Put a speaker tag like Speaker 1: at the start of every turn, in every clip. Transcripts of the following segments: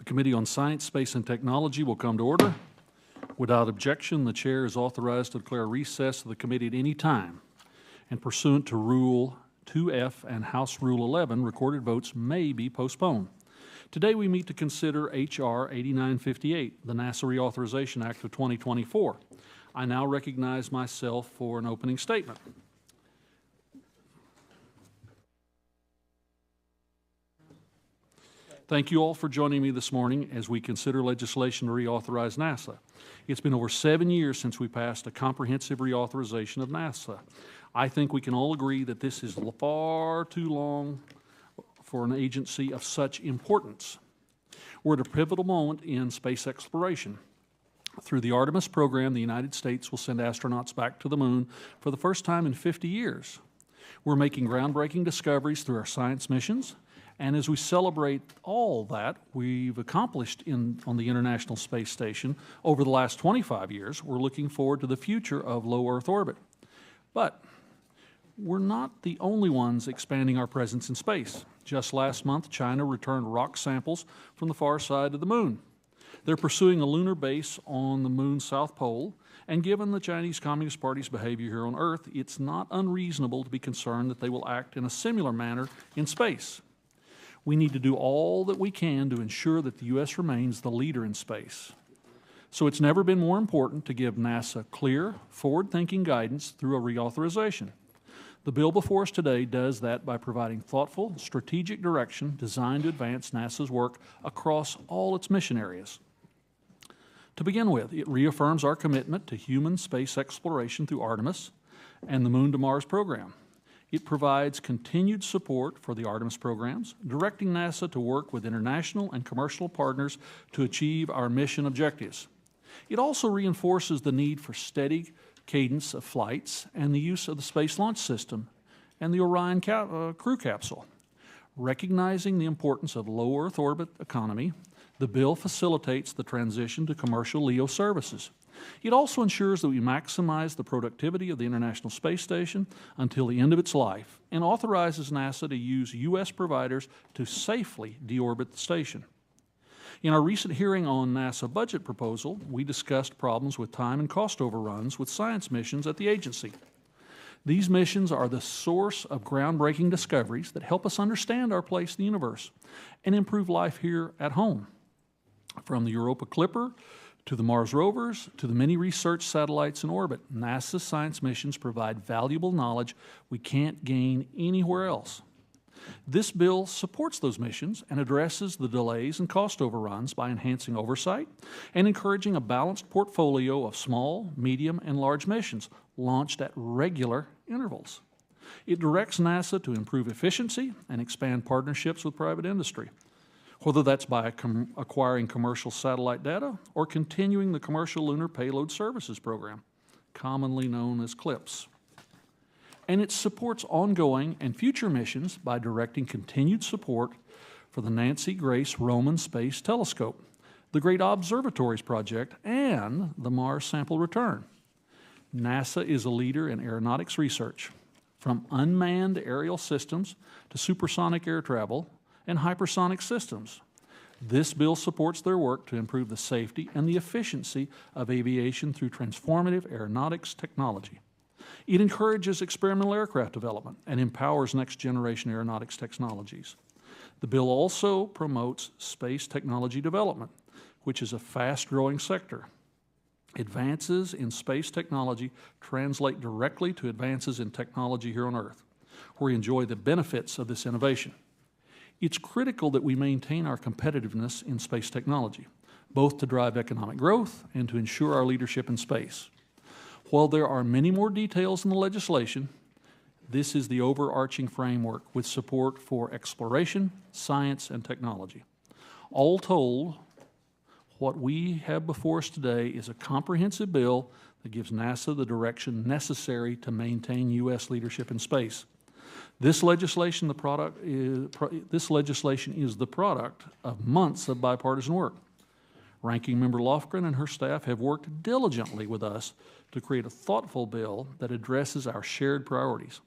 Speaker 1: The Committee on Science, Space, and Technology will come to order. Without objection, the Chair is authorized to declare recess of the committee at any time. And pursuant to Rule 2F and House Rule 11, recorded votes may be postponed. Today we meet to consider H.R. 8958, the NASA Reauthorization Act of 2024. I now recognize myself for an opening statement. Thank you all for joining me this morning as we consider legislation to reauthorize NASA. It's been over 7 years since we passed a comprehensive reauthorization of NASA. I think we can all agree that this is far too long for an agency of such importance. We're at a pivotal moment in space exploration. Through the Artemis program, the United States will send astronauts back to the moon for the first time in 50 years. We're making groundbreaking discoveries through our science missions. And as we celebrate all that we've accomplished on the International Space Station over the last 25 years, we're looking forward to the future of low Earth orbit. But we're not the only ones expanding our presence in space. Just last month, China returned rock samples from the far side of the moon. They're pursuing a lunar base on the moon's south pole, and given the Chinese Communist Party's behavior here on Earth, it's not unreasonable to be concerned that they will act in a similar manner in space. We need to do all that we can to ensure that the U.S. remains the leader in space. So it's never been more important to give NASA clear, forward-thinking guidance through a reauthorization. The bill before us today does that by providing thoughtful, strategic direction designed to advance NASA's work across all its mission areas. To begin with, it reaffirms our commitment to human space exploration through Artemis and the Moon to Mars program. It provides continued support for the Artemis programs, directing NASA to work with international and commercial partners to achieve our mission objectives. It also reinforces the need for steady cadence of flights and the use of the Space Launch System and the Orion crew capsule. Recognizing the importance of low Earth orbit economy, the bill facilitates the transition to commercial LEO services. It also ensures that we maximize the productivity of the International Space Station until the end of its life and authorizes NASA to use U.S. providers to safely deorbit the station. In our recent hearing on NASA budget proposal, we discussed problems with time and cost overruns with science missions at the agency. These missions are the source of groundbreaking discoveries that help us understand our place in the universe and improve life here at home. From the Europa Clipper to the Mars rovers, to the many research satellites in orbit, NASA's science missions provide valuable knowledge we can't gain anywhere else. This bill supports those missions and addresses the delays and cost overruns by enhancing oversight and encouraging a balanced portfolio of small, medium, and large missions launched at regular intervals. It directs NASA to improve efficiency and expand partnerships with private industry, whether that's by acquiring commercial satellite data or continuing the Commercial Lunar Payload Services Program, commonly known as CLPS. And it supports ongoing and future missions by directing continued support for the Nancy Grace Roman Space Telescope, the Great Observatories Project, and the Mars Sample Return. NASA is a leader in aeronautics research, from unmanned aerial systems to supersonic air travel and hypersonic systems. This bill supports their work to improve the safety and the efficiency of aviation through transformative aeronautics technology. It encourages experimental aircraft development and empowers next-generation aeronautics technologies. The bill also promotes space technology development, which is a fast-growing sector. Advances in space technology translate directly to advances in technology here on Earth, where we enjoy the benefits of this innovation. It's critical that we maintain our competitiveness in space technology, both to drive economic growth and to ensure our leadership in space. While there are many more details in the legislation, this is the overarching framework with support for exploration, science, and technology. All told, what we have before us today is a comprehensive bill that gives NASA the direction necessary to maintain U.S. leadership in space. This legislation is the product of months of bipartisan work. Ranking Member Lofgren and her staff have worked diligently with us to create a thoughtful bill that addresses our shared priorities.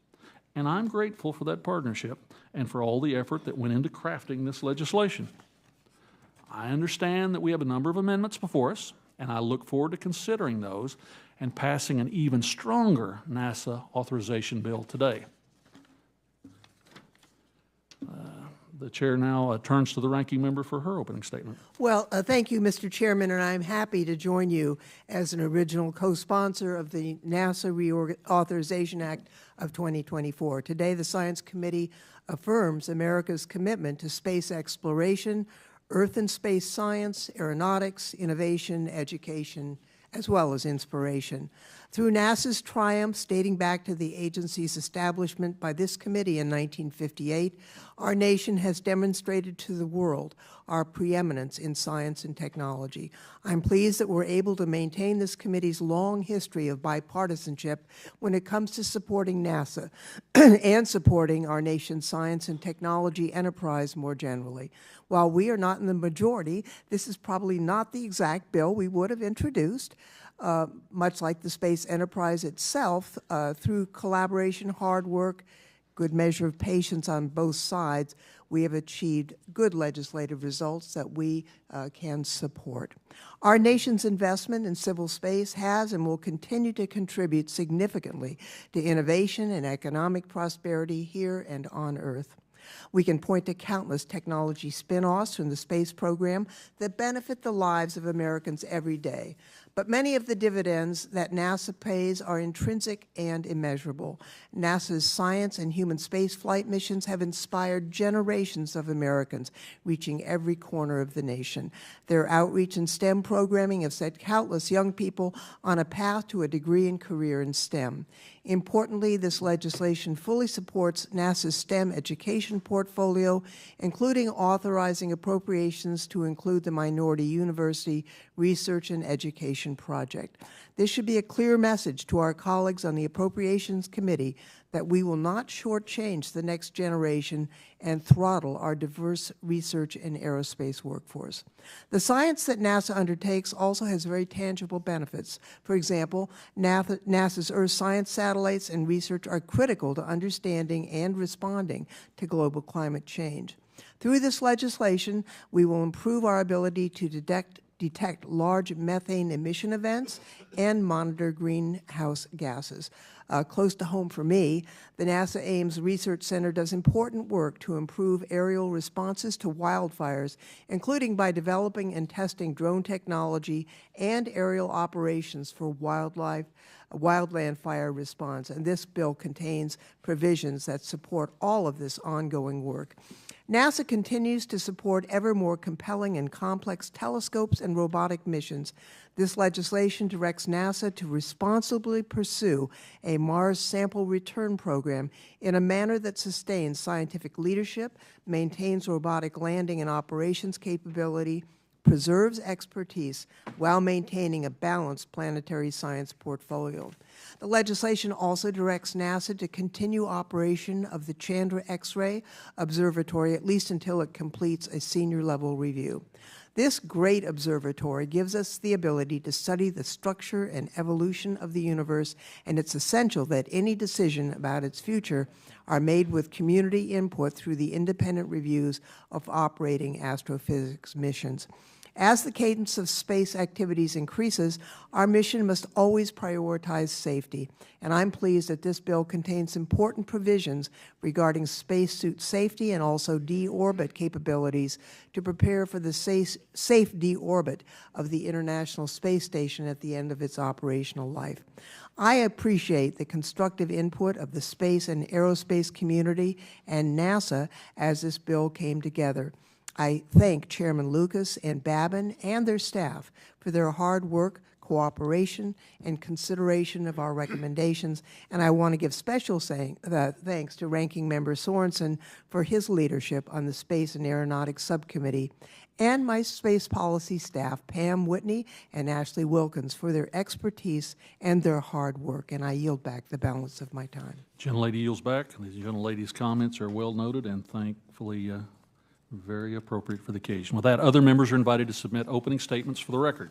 Speaker 1: And I'm grateful for that partnership and for all the effort that went into crafting this legislation. I understand that we have a number of amendments before us, and I look forward to considering those and passing an even stronger NASA authorization bill today. The chair now turns to the ranking member for her opening statement.
Speaker 2: Well, thank you, Mr. Chairman, and I'm happy to join you as an original co-sponsor of the NASA Reauthorization Act of 2024. Today, the Science Committee affirms America's commitment to space exploration, Earth and space science, aeronautics, innovation, education, as well as inspiration. Through NASA's triumphs dating back to the agency's establishment by this committee in 1958, our nation has demonstrated to the world our preeminence in science and technology. I'm pleased that we're able to maintain this committee's long history of bipartisanship when it comes to supporting NASA and supporting our nation's science and technology enterprise more generally. While we are not in the majority, this is probably not the exact bill we would have introduced. Much like the space enterprise itself, through collaboration, hard work, good measure of patience on both sides, we have achieved good legislative results that we can support. Our nation's investment in civil space has and will continue to contribute significantly to innovation and economic prosperity here and on Earth. We can point to countless technology spin-offs from the space program that benefit the lives of Americans every day. But many of the dividends that NASA pays are intrinsic and immeasurable. NASA's science and human spaceflight missions have inspired generations of Americans, reaching every corner of the nation. Their outreach and STEM programming have set countless young people on a path to a degree and career in STEM. Importantly, this legislation fully supports NASA's STEM education portfolio, including authorizing appropriations to include the Minority University Research and Education Project. This should be a clear message to our colleagues on the Appropriations Committee that we will not shortchange the next generation and throttle our diverse research and aerospace workforce. The science that NASA undertakes also has very tangible benefits. For example, NASA's Earth science satellites and research are critical to understanding and responding to global climate change. Through this legislation, we will improve our ability to detect large methane emission events and monitor greenhouse gases. Close to home for me, the NASA Ames Research Center does important work to improve aerial responses to wildfires, including by developing and testing drone technology and aerial operations for wildland fire response. And this bill contains provisions that support all of this ongoing work. NASA continues to support ever more compelling and complex telescopes and robotic missions. This legislation directs NASA to responsibly pursue a Mars sample return program in a manner that sustains scientific leadership, maintains robotic landing and operations capability, preserves expertise while maintaining a balanced planetary science portfolio. The legislation also directs NASA to continue operation of the Chandra X-ray Observatory at least until it completes a senior-level review. This great observatory gives us the ability to study the structure and evolution of the universe, and it's essential that any decision about its future are made with community input through the independent reviews of operating astrophysics missions. As the cadence of space activities increases, our mission must always prioritize safety, and I'm pleased that this bill contains important provisions regarding spacesuit safety and also deorbit capabilities to prepare for the safe deorbit of the International Space Station at the end of its operational life. I appreciate the constructive input of the space and aerospace community and NASA as this bill came together. I thank Chairman Lucas and Babin and their staff for their hard work, cooperation, and consideration of our recommendations, and I want to give special thanks to Ranking Member Sorensen for his leadership on the Space and Aeronautics Subcommittee, and my space policy staff, Pam Whitney and Ashley Wilkins, for their expertise and their hard work, and I yield back the balance of my time.
Speaker 1: Gentlelady yields back. These gentlelady's comments are well noted and thankfully very appropriate for the occasion. With that, other members are invited to submit opening statements for the record.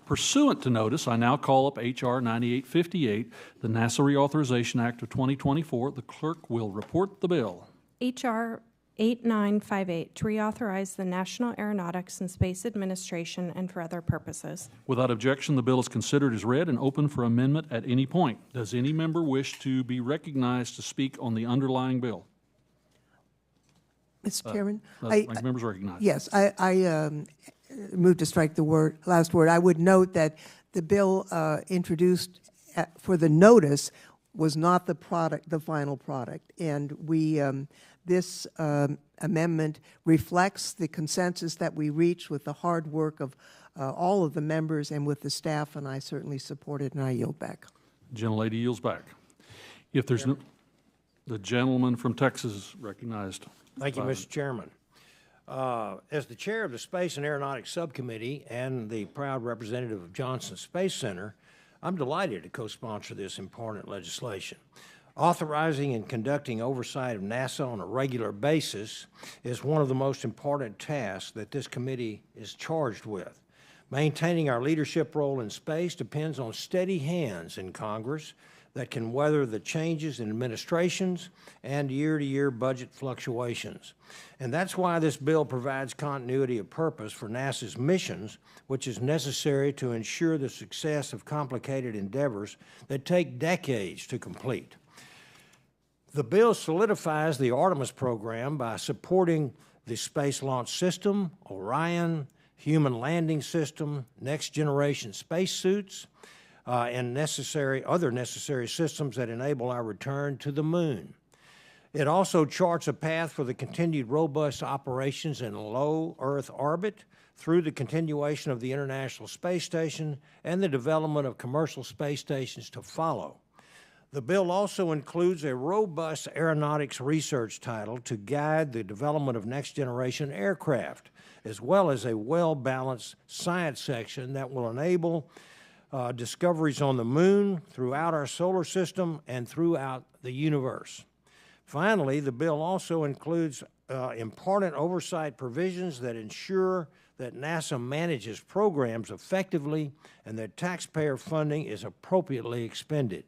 Speaker 1: Pursuant to notice, I now call up H.R. 9858, the NASA Reauthorization Act of 2024. The clerk will report the bill.
Speaker 3: H.R. 8958 to reauthorize the National Aeronautics and Space Administration and for other purposes.
Speaker 1: Without objection, the bill is considered as read and open for amendment at any point. Does any member wish to be recognized to speak on the underlying bill?
Speaker 2: Mr. Chairman?
Speaker 1: Ranking members recognized.
Speaker 2: Yes, I move to strike the last word. I would note that the bill introduced for the notice was not the final product, and this amendment reflects the consensus that we reached with the hard work of all of the members and with the staff, and I certainly support it, and I yield back.
Speaker 1: Gentlelady yields back. If there's no, the gentleman from Texas is recognized.
Speaker 4: Thank you, Mr. Chairman. As the chair of the Space and Aeronautics Subcommittee and the proud representative of Johnson Space Center, I'm delighted to co-sponsor this important legislation. Authorizing and conducting oversight of NASA on a regular basis is one of the most important tasks that this committee is charged with. Maintaining our leadership role in space depends on steady hands in Congress that can weather the changes in administrations and year-to-year budget fluctuations. And that's why this bill provides continuity of purpose for NASA's missions, which is necessary to ensure the success of complicated endeavors that take decades to complete. The bill solidifies the Artemis program by supporting the Space Launch System, Orion, Human Landing System, Next Generation Spacesuits, and other necessary systems that enable our return to the moon. It also charts a path for the continued robust operations in low Earth orbit through the continuation of the International Space Station and the development of commercial space stations to follow. The bill also includes a robust aeronautics research title to guide the development of next-generation aircraft, as well as a well-balanced science section that will enable discoveries on the moon, throughout our solar system, and throughout the universe. Finally, the bill also includes important oversight provisions that ensure that NASA manages programs effectively and that taxpayer funding is appropriately expended.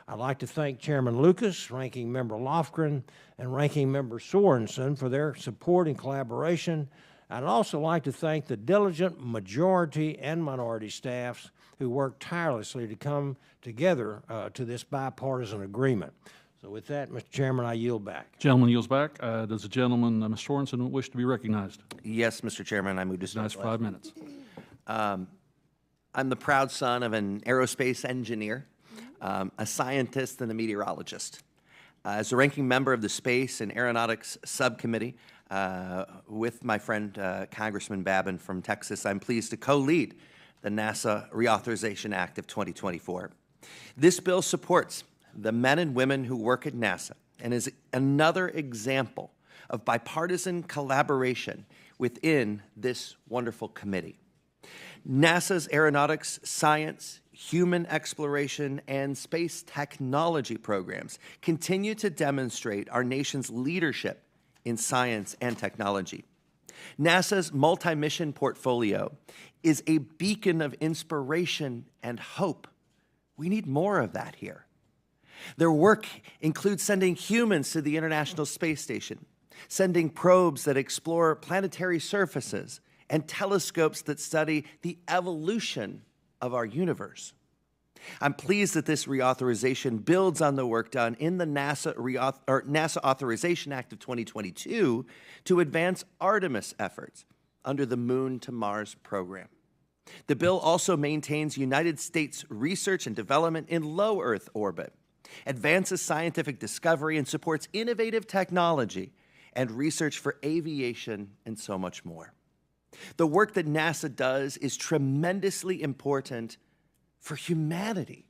Speaker 4: I'd like to thank Chairman Lucas, Ranking Member Lofgren, and Ranking Member Sorensen for their support and collaboration. I'd also like to thank the diligent majority and minority staffs who worked tirelessly to come together to this bipartisan agreement. So with that, Mr. Chairman, I yield back.
Speaker 1: Gentleman yields back. Does the gentleman, Mr. Sorensen, wish to be recognized?
Speaker 5: Yes, Mr. Chairman, I move to start.
Speaker 1: Nice, 5 minutes.
Speaker 5: I'm the proud son of an aerospace engineer, a scientist, and a meteorologist. As a ranking member of the Space and Aeronautics Subcommittee, with my friend Congressman Babin from Texas, I'm pleased to co-lead the NASA Reauthorization Act of 2024. This bill supports the men and women who work at NASA and is another example of bipartisan collaboration within this wonderful committee. NASA's aeronautics, science, human exploration, and space technology programs continue to demonstrate our nation's leadership in science and technology. NASA's multi-mission portfolio is a beacon of inspiration and hope. We need more of that here. Their work includes sending humans to the International Space Station, sending probes that explore planetary surfaces, and telescopes that study the evolution of our universe. I'm pleased that this reauthorization builds on the work done in the NASA Authorization Act of 2022 to advance Artemis efforts under the Moon to Mars program. The bill also maintains United States research and development in low Earth orbit, advances scientific discovery, and supports innovative technology and research for aviation and so much more. The work that NASA does is tremendously important for humanity,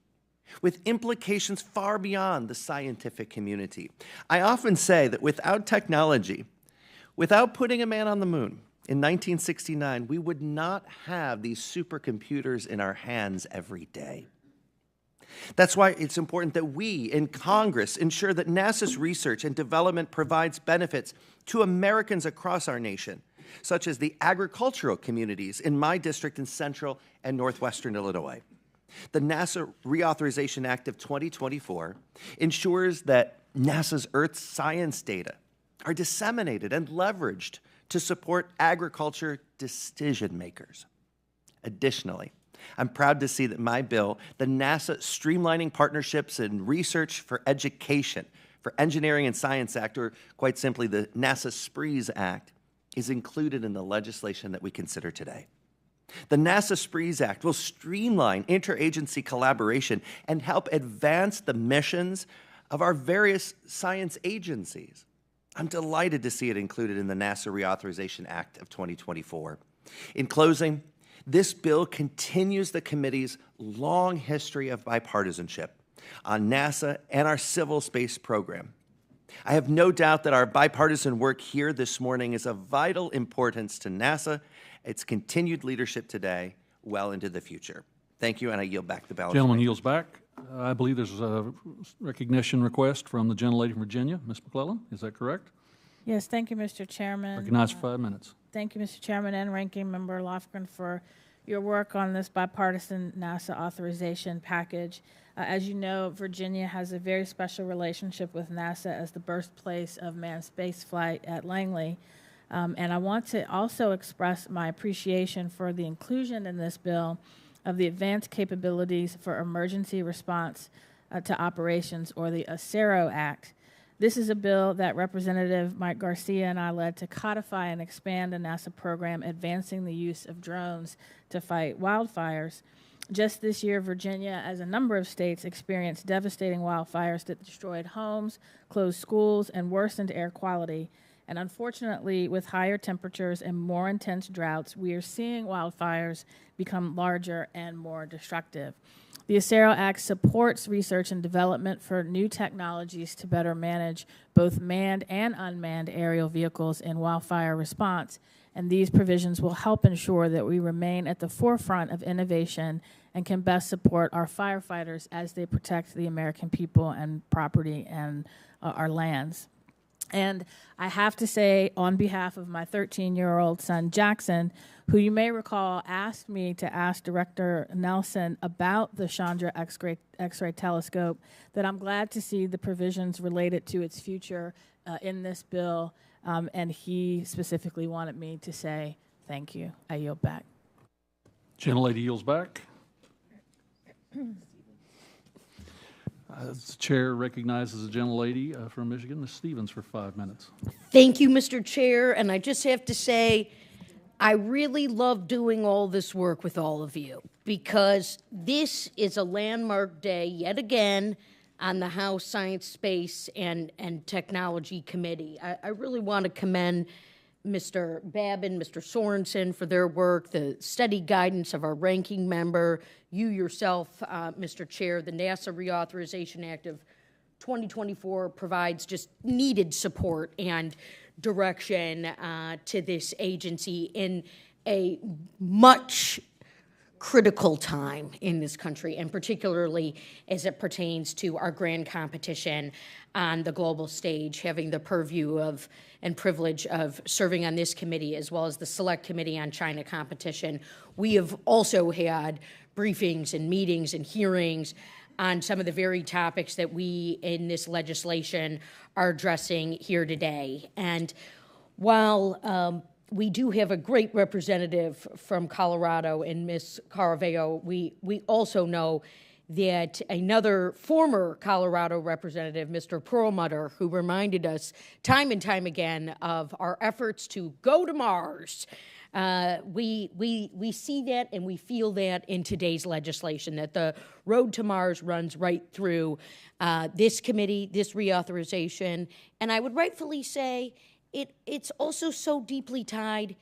Speaker 5: with implications far beyond the scientific community. I often say that without technology, without putting a man on the moon in 1969, we would not have these supercomputers in our hands every day. That's why it's important that we in Congress ensure that NASA's research and development provides benefits to Americans across our nation, such as the agricultural communities in my district in central and northwestern Illinois. The NASA Reauthorization Act of 2024 ensures that NASA's Earth science data are disseminated and leveraged to support agriculture decision makers. Additionally, I'm proud to see that my bill, the NASA Streamlining Partnerships in Research for Education for Engineering and Science Act, or quite simply the NASA SPREES Act, is included in the legislation that we consider today. The NASA SPREES Act will streamline interagency collaboration and help advance the missions of our various science agencies. I'm delighted to see it included in the NASA Reauthorization Act of 2024. In closing, this bill continues the committee's long history of bipartisanship on NASA and our civil space program. I have no doubt that our bipartisan work here this morning is of vital importance to NASA, its continued leadership today, well into the future. Thank you, and I yield back the balance.
Speaker 1: Gentleman yields back. I believe there's a recognition request from the gentlelady from Virginia, Ms. McClellan. Is that correct?
Speaker 6: Yes, thank you, Mr. Chairman.
Speaker 1: Recognized for 5 minutes.
Speaker 6: Thank you, Mr. Chairman and Ranking Member Lofgren, for your work on this bipartisan NASA authorization package. As you know, Virginia has a very special relationship with NASA as the birthplace of manned spaceflight at Langley. And I want to also express my appreciation for the inclusion in this bill of the advanced capabilities for emergency response to operations, or the ACERO Act. This is a bill that Representative Mike Garcia and I led to codify and expand a NASA program advancing the use of drones to fight wildfires. Just this year, Virginia, as a number of states, experienced devastating wildfires that destroyed homes, closed schools, and worsened air quality. And unfortunately, with higher temperatures and more intense droughts, we are seeing wildfires become larger and more destructive. The ACERO Act supports research and development for new technologies to better manage both manned and unmanned aerial vehicles in wildfire response, and these provisions will help ensure that we remain at the forefront of innovation and can best support our firefighters as they protect the American people and property and our lands. And I have to say, on behalf of my 13-year-old son, Jackson, who you may recall asked me to ask Director Nelson about the Chandra X-ray telescope, that I'm glad to see the provisions related to its future in this bill, and he specifically wanted me to say thank you. I yield back.
Speaker 1: Gentlelady yields back. The chair recognizes the gentlelady from Michigan, Ms. Stevens, for 5 minutes.
Speaker 7: Thank you, Mr. Chair, and I just have to say, I really love doing all this work with all of you, because this is a landmark day yet again on the House Science, Space, and Technology Committee. I really want to commend Mr. Babin, Mr. Sorensen for their work, the steady guidance of our ranking member, you yourself, Mr. Chair. The NASA Reauthorization Act of 2024 provides just needed support and direction to this agency in a much critical time in this country, and particularly as it pertains to our grand competition on the global stage, having the purview of and privilege of serving on this committee as well as the Select Committee on China Competition. We have also had briefings and meetings and hearings on some of the very topics that we in this legislation are addressing here today. And while we do have a great representative from Colorado in Ms. Caraveo, we also know that another former Colorado representative, Mr. Perlmutter, who reminded us time and time again of our efforts to go to Mars, we see that and we feel that in today's legislation, that the road to Mars runs right through this committee, this reauthorization, and I would rightfully say it's also so deeply tied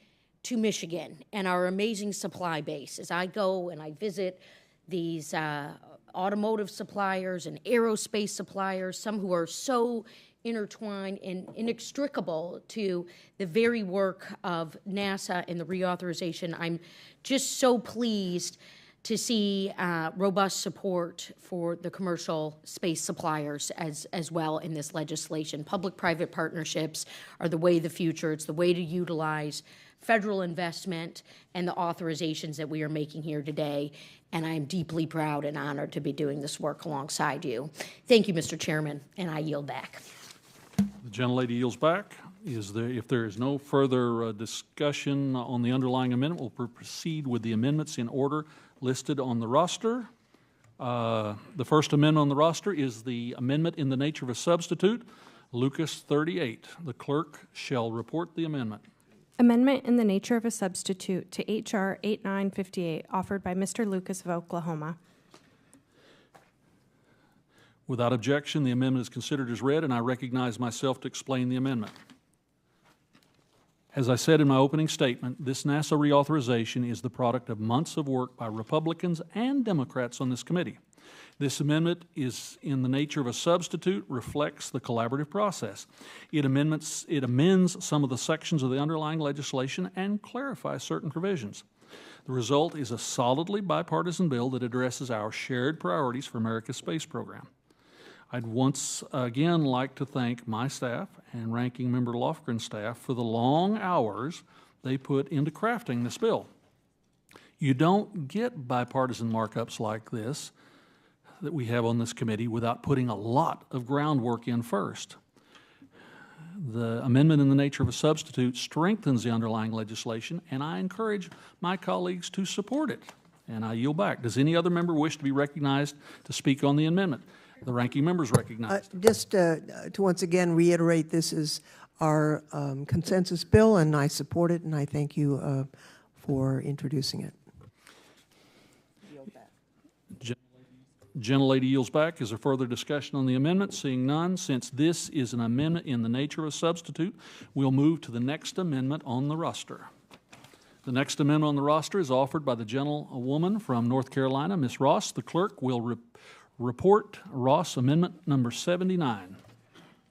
Speaker 7: to Michigan and our amazing supply base. As I go and I visit these automotive suppliers and aerospace suppliers, some who are so intertwined and inextricable to the very work of NASA and the reauthorization, I'm just so pleased to see robust support for the commercial space suppliers as well in this legislation. Public-private partnerships are the way of the future. It's the way to utilize federal investment and the authorizations that we are making here today, and I am deeply proud and honored to be doing this work alongside you. Thank you, Mr. Chairman, and I yield back.
Speaker 1: The gentlelady yields back. If there is no further discussion on the underlying amendment, we'll proceed with the amendments in order listed on the roster. The first amendment on the roster is the amendment in the nature of a substitute, Lucas 38. The clerk shall report the amendment.
Speaker 3: Amendment in the nature of a substitute to H.R. 8958, offered by Mr. Lucas of Oklahoma.
Speaker 1: Without objection, the amendment is considered as read, and I recognize myself to explain the amendment. As I said in my opening statement, this NASA reauthorization is the product of months of work by Republicans and Democrats on this committee. This amendment is in the nature of a substitute, reflects the collaborative process. It amends some of the sections of the underlying legislation and clarifies certain provisions. The result is a solidly bipartisan bill that addresses our shared priorities for America's space program. I'd once again like to thank my staff and Ranking Member Lofgren's staff for the long hours they put into crafting this bill. You don't get bipartisan markups like this that we have on this committee without putting a lot of groundwork in first. The amendment in the nature of a substitute strengthens the underlying legislation, and I encourage my colleagues to support it. And I yield back. Does any other member wish to be recognized to speak on the amendment? The ranking member is recognized.
Speaker 2: Just to once again reiterate, this is our consensus bill, and I support it, and I thank you for introducing it.
Speaker 1: Gentlelady yields back. Is there further discussion on the amendment? Seeing none, since this is an amendment in the nature of a substitute, we'll move to the next amendment on the roster. The next amendment on the roster is offered by the gentlewoman from North Carolina, Ms. Ross. The clerk will report Ross Amendment number 79.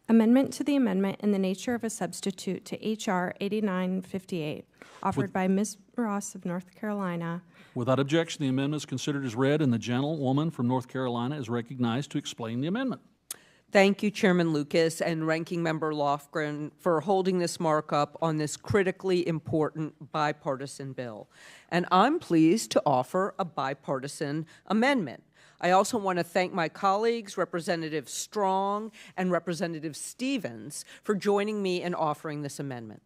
Speaker 3: Amendment to the amendment in the nature of a substitute to H.R. 8958, offered by Ms. Ross of North Carolina.
Speaker 1: Without objection, the amendment is considered as read, and the gentlewoman from North Carolina is recognized to explain the amendment.
Speaker 8: Thank you, Chairman Lucas and Ranking Member Lofgren, for holding this markup on this critically important bipartisan bill. And I'm pleased to offer a bipartisan amendment. I also want to thank my colleagues, Representative Strong and Representative Stevens, for joining me in offering this amendment.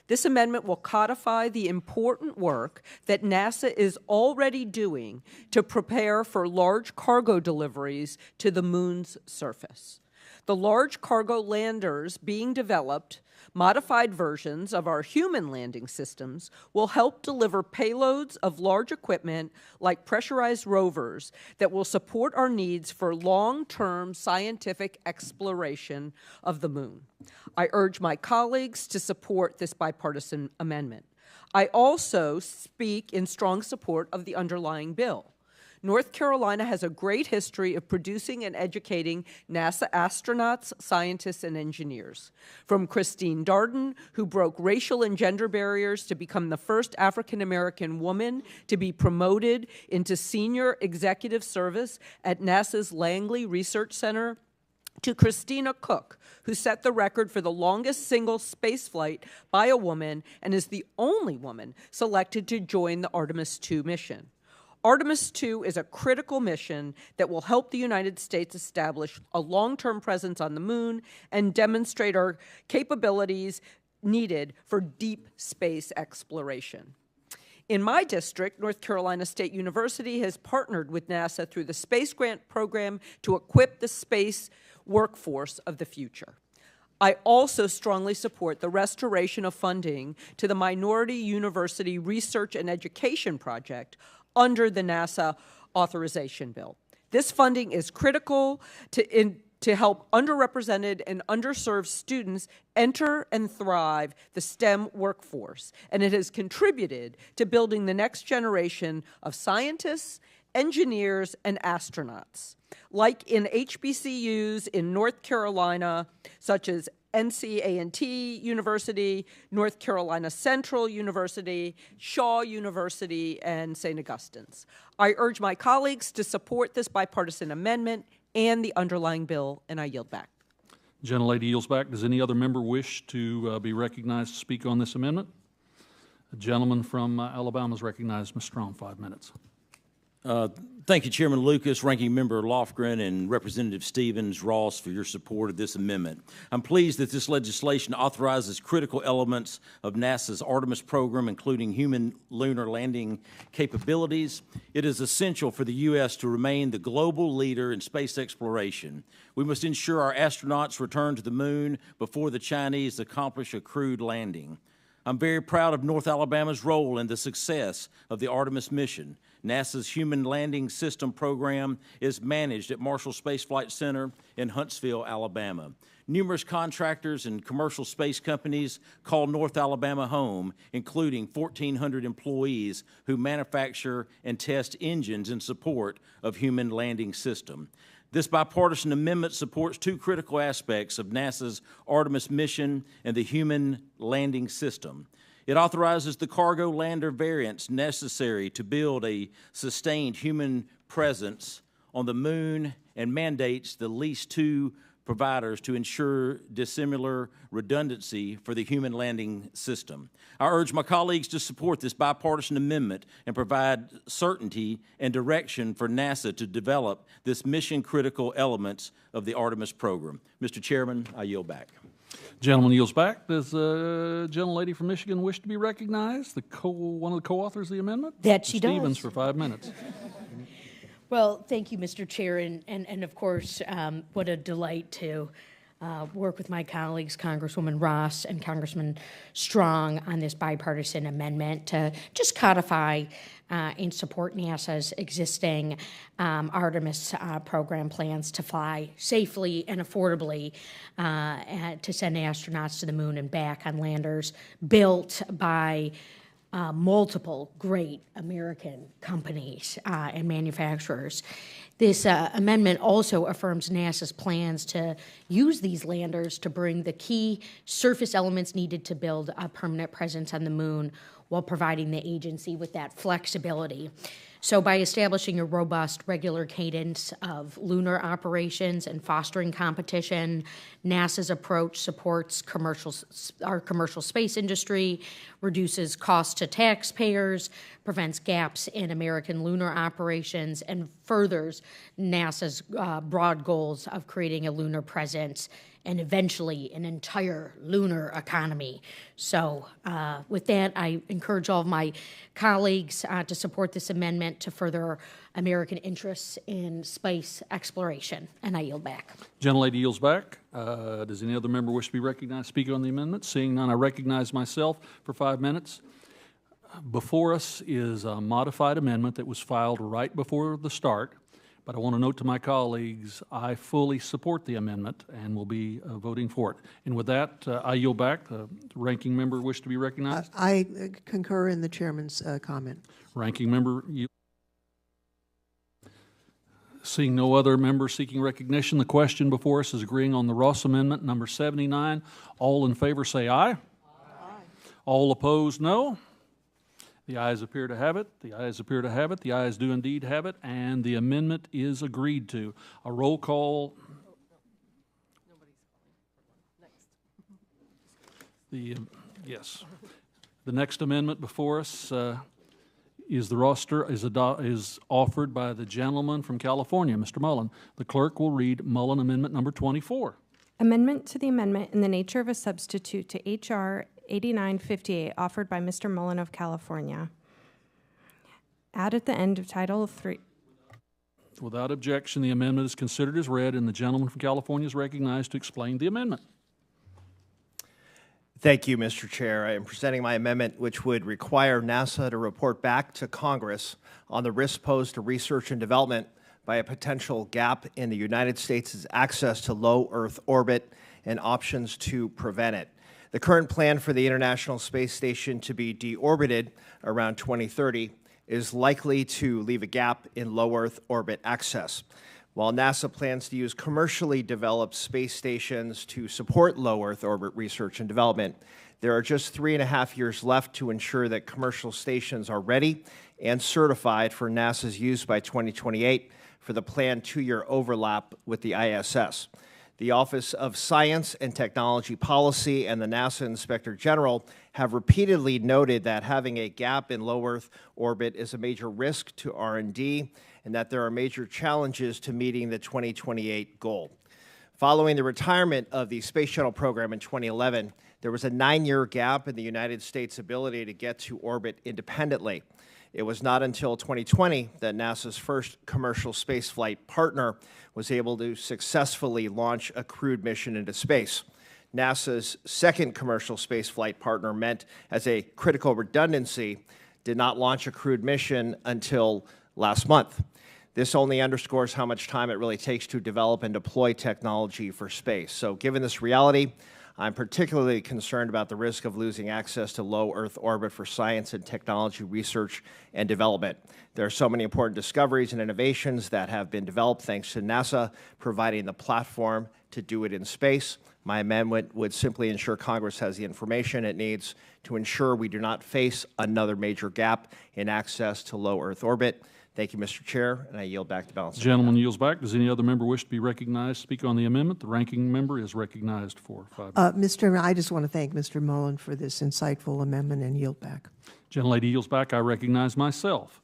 Speaker 8: This amendment will codify the important work that NASA is already doing to prepare for large cargo deliveries to the moon's surface. The large cargo landers being developed, modified versions of our human landing systems, will help deliver payloads of large equipment like pressurized rovers that will support our needs for long-term scientific exploration of the moon. I urge my colleagues to support this bipartisan amendment. I also speak in strong support of the underlying bill. North Carolina has a great history of producing and educating NASA astronauts, scientists, and engineers. From Christine Darden, who broke racial and gender barriers to become the first African-American woman to be promoted into senior executive service at NASA's Langley Research Center, to Christina Cook, who set the record for the longest single spaceflight by a woman and is the only woman selected to join the Artemis II mission. Artemis II is a critical mission that will help the United States establish a long-term presence on the moon and demonstrate our capabilities needed for deep space exploration. In my district, North Carolina State University has partnered with NASA through the Space Grant Program to equip the space workforce of the future. I also strongly support the restoration of funding to the Minority University Research and Education Project under the NASA authorization bill. This funding is critical to help underrepresented and underserved students enter and thrive the STEM workforce, and it has contributed to building the next generation of scientists, engineers, and astronauts. Like in HBCUs in North Carolina, such as NC-A&T University, North Carolina Central University, Shaw University, and St. Augustine's. I urge my colleagues to support this bipartisan amendment and the underlying bill, and I yield back.
Speaker 1: Gentlelady yields back. Does any other member wish to be recognized to speak on this amendment? A gentleman from Alabama is recognized. Ms. Strong, 5 minutes.
Speaker 9: Thank you, Chairman Lucas, Ranking Member Lofgren, and Representative Stevens Ross for your support of this amendment. I'm pleased that this legislation authorizes critical elements of NASA's Artemis program, including human lunar landing capabilities. It is essential for the U.S. to remain the global leader in space exploration. We must ensure our astronauts return to the moon before the Chinese accomplish a crewed landing. I'm very proud of North Alabama's role in the success of the Artemis mission. NASA's Human Landing System program is managed at Marshall Space Flight Center in Huntsville, Alabama. Numerous contractors and commercial space companies call North Alabama home, including 1,400 employees who manufacture and test engines in support of Human Landing System. This bipartisan amendment supports two critical aspects of NASA's Artemis mission and the Human Landing System. It authorizes the cargo lander variants necessary to build a sustained human presence on the moon and mandates the least two providers to ensure dissimilar redundancy for the human landing system. I urge my colleagues to support this bipartisan amendment and provide certainty and direction for NASA to develop this mission-critical elements of the Artemis program. Mr. Chairman, I yield back.
Speaker 1: Gentleman yields back. Does the gentlelady from Michigan wish to be recognized? One of the co-authors of the amendment?
Speaker 7: That she does.
Speaker 1: Stevens for 5 minutes.
Speaker 7: Well, thank you, Mr. Chair, and of course, what a delight to work with my colleagues, Congresswoman Ross and Congressman Strong, on this bipartisan amendment to just codify and support NASA's existing Artemis program plans to fly safely and affordably to send astronauts to the moon and back on landers built by multiple great American companies and manufacturers. This amendment also affirms NASA's plans to use these landers to bring the key surface elements needed to build a permanent presence on the moon while providing the agency with that flexibility. So by establishing a robust, regular cadence of lunar operations and fostering competition, NASA's approach supports our commercial space industry, reduces costs to taxpayers, prevents gaps in American lunar operations, and furthers NASA's broad goals of creating a lunar presence and eventually an entire lunar economy. So with that, I encourage all of my colleagues to support this amendment to further American interests in space exploration. And I yield back.
Speaker 1: Gentlelady yields back. Does any other member wish to be recognized speaking on the amendment? Seeing none, I recognize myself for 5 minutes. Before us is a modified amendment that was filed right before the start. But I want to note to my colleagues, I fully support the amendment and will be voting for it. And with that, I yield back. The ranking member wish to be recognized?
Speaker 2: I concur in the chairman's comment.
Speaker 1: Ranking member, seeing no other members seeking recognition, the question before us is agreeing on the Ross Amendment, number 79. All in favor say aye. Aye. All opposed, no. The ayes appear to have it. The ayes appear to have it. The ayes do indeed have it, and the amendment is agreed to. A roll call. Yes. The next amendment before us is offered by the gentleman from California, Mr. Mullen. The clerk will read Mullen Amendment number 24.
Speaker 3: Amendment to the amendment in the nature of a substitute to H.R. 8958, offered by Mr. Mullen of California. Add at the end of Title 3.
Speaker 1: Without objection, the amendment is considered as read, and the gentleman from California is recognized to explain the amendment.
Speaker 10: Thank you, Mr. Chair. I am presenting my amendment, which would require NASA to report back to Congress on the risk posed to research and development by a potential gap in the United States' access to low Earth orbit and options to prevent it. The current plan for the International Space Station to be deorbited around 2030 is likely to leave a gap in low Earth orbit access. While NASA plans to use commercially developed space stations to support low Earth orbit research and development, there are just 3.5 years left to ensure that commercial stations are ready and certified for NASA's use by 2028 for the planned 2-year overlap with the ISS. The Office of Science and Technology Policy and the NASA Inspector General have repeatedly noted that having a gap in low Earth orbit is a major risk to R&D and that there are major challenges to meeting the 2028 goal. Following the retirement of the Space Shuttle program in 2011, there was a 9-year gap in the United States' ability to get to orbit independently. It was not until 2020 that NASA's first commercial spaceflight partner was able to successfully launch a crewed mission into space. NASA's second commercial spaceflight partner, meant as a critical redundancy, did not launch a crewed mission until last month. This only underscores how much time it really takes to develop and deploy technology for space. So given this reality, I'm particularly concerned about the risk of losing access to low Earth orbit for science and technology research and development. There are so many important discoveries and innovations that have been developed thanks to NASA providing the platform to do it in space. My amendment would simply ensure Congress has the information it needs to ensure we do not face another major gap in access to low Earth orbit. Thank you, Mr. Chair, and I yield back the balance.
Speaker 1: The gentleman yields back. Does any other member wish to be recognized, speak on the amendment? The ranking member is recognized for 5 minutes.
Speaker 2: Mr. Chairman, I just want to thank Mr. Mullen for this insightful amendment and yield back.
Speaker 1: Gentlelady yields back. I recognize myself.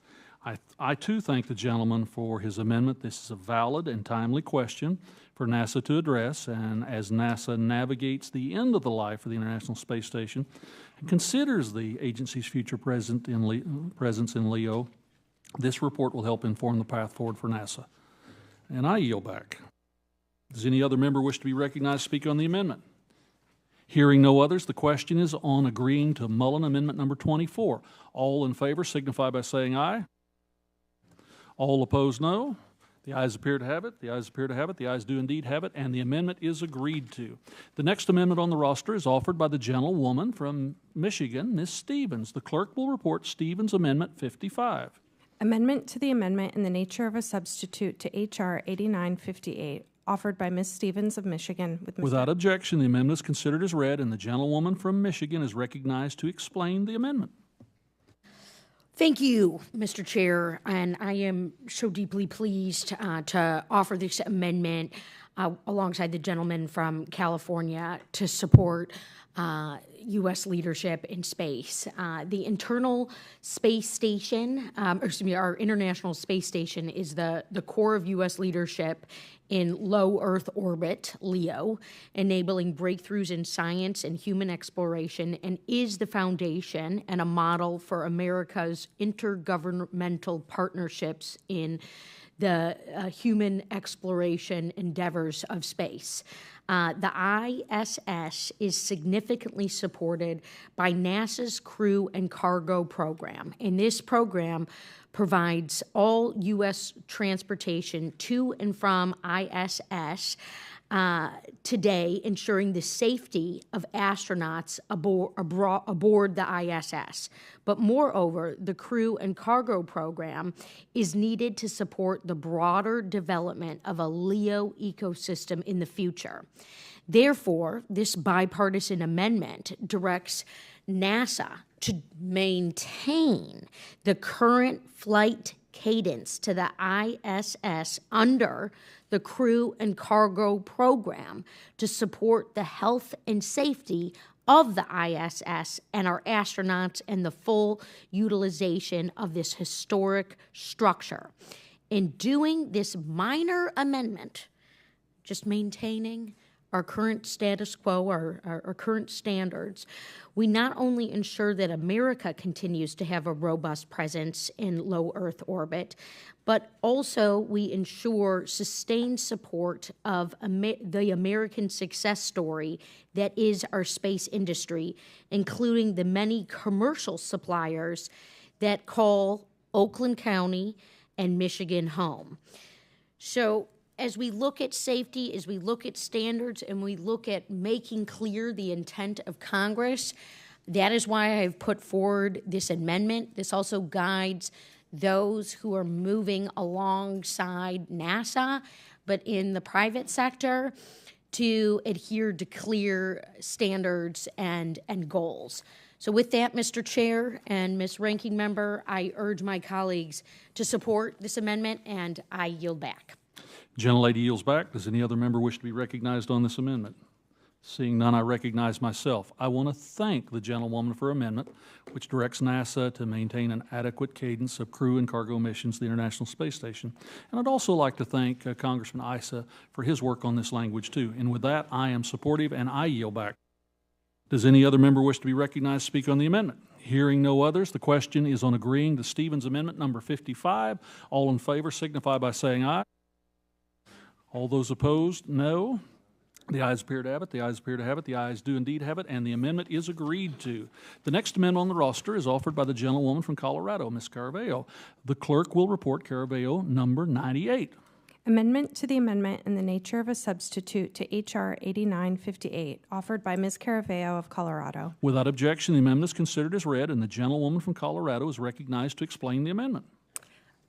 Speaker 1: I too thank the gentleman for his amendment. This is a valid and timely question for NASA to address, and as NASA navigates the end of the life of the International Space Station and considers the agency's future presence in LEO, this report will help inform the path forward for NASA. And I yield back. Does any other member wish to be recognized to speak on the amendment? Hearing no others, the question is on agreeing to Mullen Amendment number 24. All in favor signify by saying aye. All opposed, no. The ayes appear to have it. The ayes appear to have it. The ayes do indeed have it, and the amendment is agreed to. The next amendment on the roster is offered by the gentlewoman from Michigan, Ms. Stevens. The clerk will report Stevens Amendment 55.
Speaker 3: Amendment to the amendment in the nature of a substitute to H.R. 8958, offered by Ms. Stevens of Michigan.
Speaker 1: Without objection, the amendment is considered as read, and the gentlewoman from Michigan is recognized to explain the amendment.
Speaker 7: Thank you, Mr. Chair, and I am so deeply pleased to offer this amendment alongside the gentleman from California to support U.S. leadership in space. The internal space station, our International Space Station is the core of U.S. leadership in low Earth orbit, LEO, enabling breakthroughs in science and human exploration, and is the foundation and a model for America's intergovernmental partnerships in the human exploration endeavors of space. The ISS is significantly supported by NASA's Crew and Cargo program, and this program provides all U.S. transportation to and from ISS today, ensuring the safety of astronauts aboard the ISS. But moreover, the Crew and Cargo program is needed to support the broader development of a LEO ecosystem in the future. Therefore, this bipartisan amendment directs NASA to maintain the current flight cadence to the ISS under the Crew and Cargo program to support the health and safety of the ISS and our astronauts and the full utilization of this historic structure. In doing this minor amendment, just maintaining our current status quo, our current standards, we not only ensure that America continues to have a robust presence in low Earth orbit, but also we ensure sustained support of the American success story that is our space industry, including the many commercial suppliers that call Oakland County and Michigan home. So as we look at safety, as we look at standards, and we look at making clear the intent of Congress, that is why I've put forward this amendment. This also guides those who are moving alongside NASA, but in the private sector, to adhere to clear standards and goals. So with that, Mr. Chair and Ms. Ranking Member, I urge my colleagues to support this amendment, and I yield back.
Speaker 1: Gentlelady yields back. Does any other member wish to be recognized on this amendment? Seeing none, I recognize myself. I want to thank the gentlewoman for amendment, which directs NASA to maintain an adequate cadence of crew and cargo missions to the International Space Station. And I'd also like to thank Congressman Issa for his work on this language, too. And with that, I am supportive, and I yield back. Does any other member wish to be recognized to speak on the amendment? Hearing no others, the question is on agreeing to Stevens Amendment number 55. All in favor signify by saying aye. All those opposed, no. The ayes appear to have it. The ayes appear to have it. The ayes do indeed have it, and the amendment is agreed to. The next amendment on the roster is offered by the gentlewoman from Colorado, Ms. Caravello. The clerk will report Caravello number 98.
Speaker 3: Amendment to the amendment in the nature of a substitute to H.R. 8958, offered by Ms. Caravello of Colorado.
Speaker 1: Without objection, the amendment is considered as read, and the gentlewoman from Colorado is recognized to explain the amendment.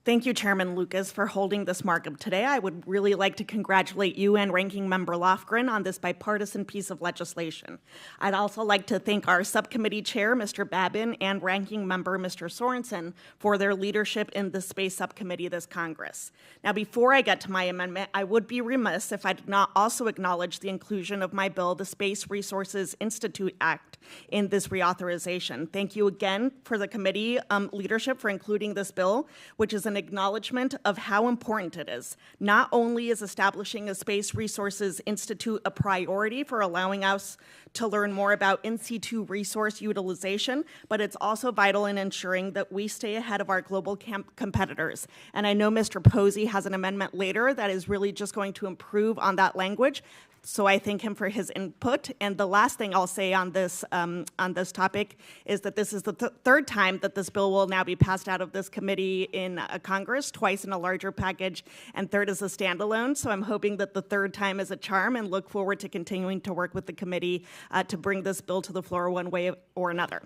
Speaker 11: Thank you, Chairman Lucas, for holding this markup today. I would really like to congratulate you and Ranking Member Lofgren on this bipartisan piece of legislation. I'd also like to thank our subcommittee chair, Mr. Babin, and Ranking Member Mr. Sorensen for their leadership in the Space Subcommittee this Congress. Now, before I get to my amendment, I would be remiss if I did not also acknowledge the inclusion of my bill, the Space Resources Institute Act, in this reauthorization. Thank you again for the committee leadership for including this bill, which is an acknowledgement of how important it is. Not only is establishing a Space Resources Institute a priority for allowing us to learn more about in situ resource utilization, but it's also vital in ensuring that we stay ahead of our global competitors. And I know Mr. Posey has an amendment later that is really just going to improve on that language. So I thank him for his input. And the last thing I'll say on this topic is that this is the third time that this bill will now be passed out of this committee in Congress, twice in a larger package, and third as a standalone. So I'm hoping that the third time is a charm, and look forward to continuing to work with the committee to bring this bill to the floor one way or another.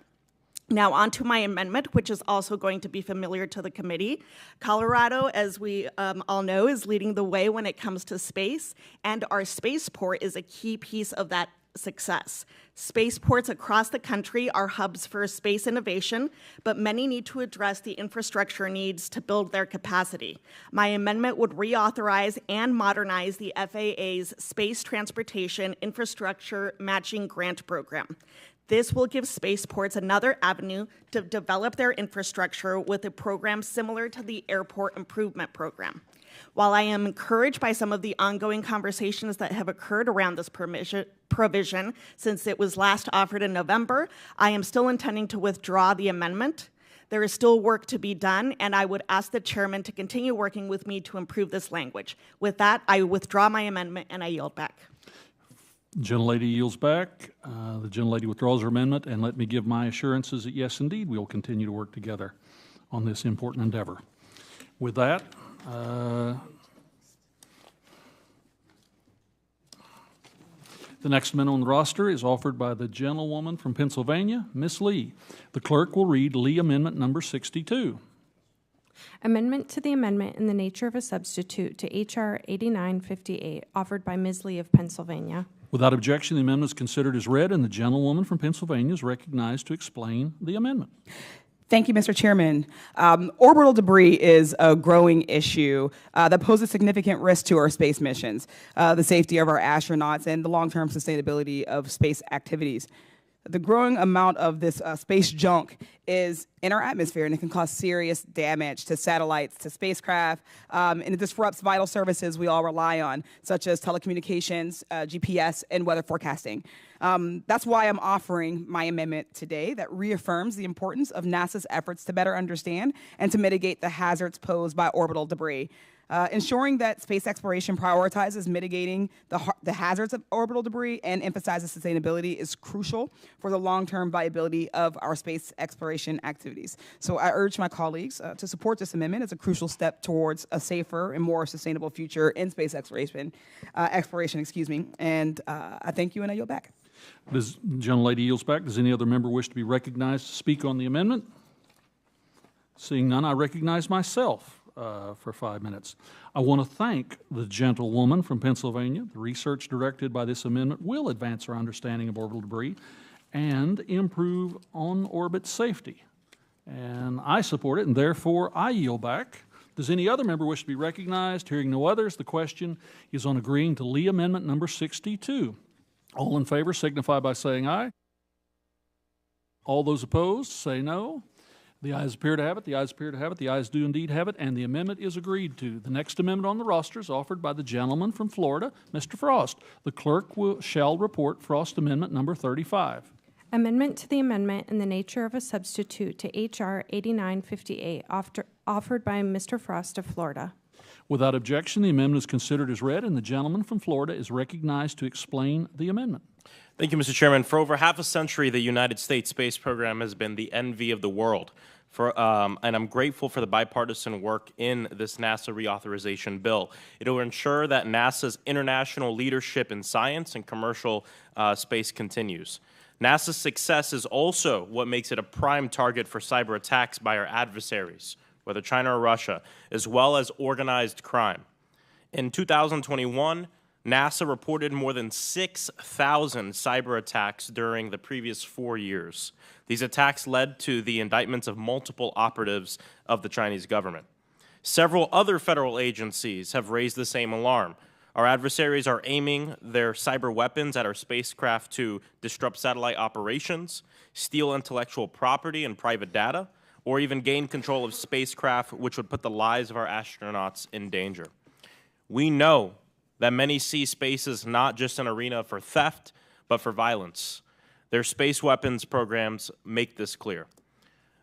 Speaker 11: Now, on to my amendment, which is also going to be familiar to the committee. Colorado, as we all know, is leading the way when it comes to space, and our spaceport is a key piece of that success. Spaceports across the country are hubs for space innovation, but many need to address the infrastructure needs to build their capacity. My amendment would reauthorize and modernize the FAA's Space Transportation Infrastructure Matching Grant Program. This will give spaceports another avenue to develop their infrastructure with a program similar to the Airport Improvement Program. While I am encouraged by some of the ongoing conversations that have occurred around this provision since it was last offered in November, I am still intending to withdraw the amendment. There is still work to be done, and I would ask the chairman to continue working with me to improve this language. With that, I withdraw my amendment and I yield back.
Speaker 1: Gentlelady yields back. The gentlelady withdraws her amendment, and let me give my assurances that yes, indeed, we will continue to work together on this important endeavor. With that, the next amendment on the roster is offered by the gentlewoman from Pennsylvania, Ms. Lee. The clerk will read Lee Amendment number 62.
Speaker 3: Amendment to the amendment in the nature of a substitute to H.R. 8958, offered by Ms. Lee of Pennsylvania.
Speaker 1: Without objection, the amendment is considered as read, and the gentlewoman from Pennsylvania is recognized to explain the amendment.
Speaker 12: Thank you, Mr. Chairman. Orbital debris is a growing issue that poses significant risk to our space missions, the safety of our astronauts, and the long-term sustainability of space activities. The growing amount of this space junk is in our atmosphere, and it can cause serious damage to satellites, to spacecraft, and it disrupts vital services we all rely on, such as telecommunications, GPS, and weather forecasting. That's why I'm offering my amendment today that reaffirms the importance of NASA's efforts to better understand and to mitigate the hazards posed by orbital debris. Ensuring that space exploration prioritizes mitigating the hazards of orbital debris and emphasizes sustainability is crucial for the long-term viability of our space exploration activities. So I urge my colleagues to support this amendment as a crucial step towards a safer and more sustainable future in space exploration, and I thank you and I yield back.
Speaker 1: Does the gentlelady yields back? Does any other member wish to be recognized to speak on the amendment? Seeing none, I recognize myself for 5 minutes. I want to thank the gentlewoman from Pennsylvania. The research directed by this amendment will advance our understanding of orbital debris and improve on-orbit safety. And I support it, and therefore I yield back. Does any other member wish to be recognized? Hearing no others, the question is on agreeing to Lee Amendment number 62. All in favor signify by saying aye. All those opposed say no. The ayes appear to have it. The ayes appear to have it. The ayes do indeed have it, and the amendment is agreed to. The next amendment on the roster is offered by the gentleman from Florida, Mr. Frost. The clerk shall report Frost Amendment number 35.
Speaker 3: Amendment to the amendment in the nature of a substitute to H.R. 8958, offered by Mr. Frost of Florida.
Speaker 1: Without objection, the amendment is considered as read, and the gentleman from Florida is recognized to explain the amendment.
Speaker 13: Thank you, Mr. Chairman. For over half a century, the United States space program has been the envy of the world. And I'm grateful for the bipartisan work in this NASA reauthorization bill. It will ensure that NASA's international leadership in science and commercial space continues. NASA's success is also what makes it a prime target for cyber attacks by our adversaries, whether China or Russia, as well as organized crime. In 2021, NASA reported more than 6,000 cyber attacks during the previous 4 years. These attacks led to the indictments of multiple operatives of the Chinese government. Several other federal agencies have raised the same alarm. Our adversaries are aiming their cyber weapons at our spacecraft to disrupt satellite operations, steal intellectual property and private data, or even gain control of spacecraft, which would put the lives of our astronauts in danger. We know that many see space as not just an arena for theft, but for violence. Their space weapons programs make this clear.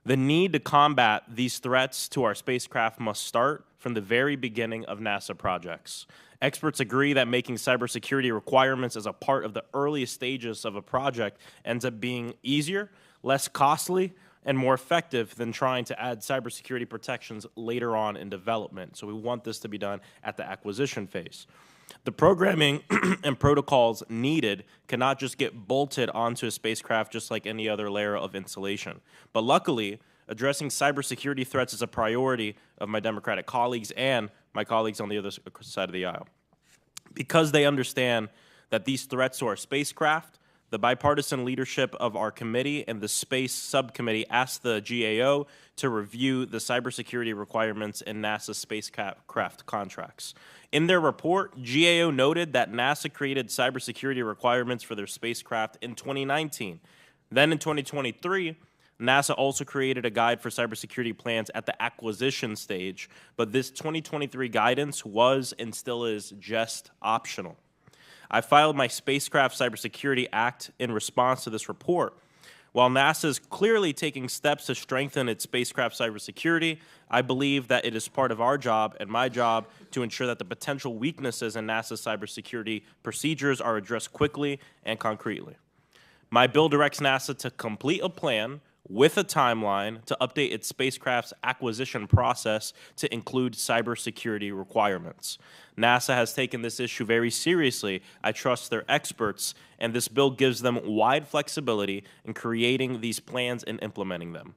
Speaker 13: The need to combat these threats to our spacecraft must start from the very beginning of NASA projects. Experts agree that making cybersecurity requirements as a part of the earliest stages of a project ends up being easier, less costly, and more effective than trying to add cybersecurity protections later on in development. So we want this to be done at the acquisition phase. The programming and protocols needed cannot just get bolted onto a spacecraft just like any other layer of insulation. But luckily, addressing cybersecurity threats is a priority of my Democratic colleagues and my colleagues on the other side of the aisle. Because they understand that these threats to our spacecraft, the bipartisan leadership of our committee and the Space Subcommittee asked the GAO to review the cybersecurity requirements in NASA spacecraft contracts. In their report, GAO noted that NASA created cybersecurity requirements for their spacecraft in 2019. Then in 2023, NASA also created a guide for cybersecurity plans at the acquisition stage, but this 2023 guidance was and still is just optional. I filed my Spacecraft Cybersecurity Act in response to this report. While NASA is clearly taking steps to strengthen its spacecraft cybersecurity, I believe that it is part of our job and my job to ensure that the potential weaknesses in NASA's cybersecurity procedures are addressed quickly and concretely. My bill directs NASA to complete a plan with a timeline to update its spacecraft's acquisition process to include cybersecurity requirements. NASA has taken this issue very seriously. I trust their experts, and this bill gives them wide flexibility in creating these plans and implementing them.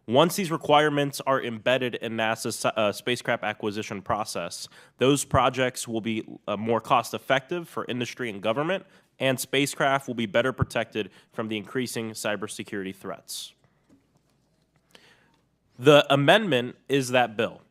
Speaker 13: Once these requirements are embedded in NASA's spacecraft acquisition process, those projects will be more cost-effective for industry and government, and spacecraft will be better protected from the increasing cybersecurity threats. The amendment is that bill,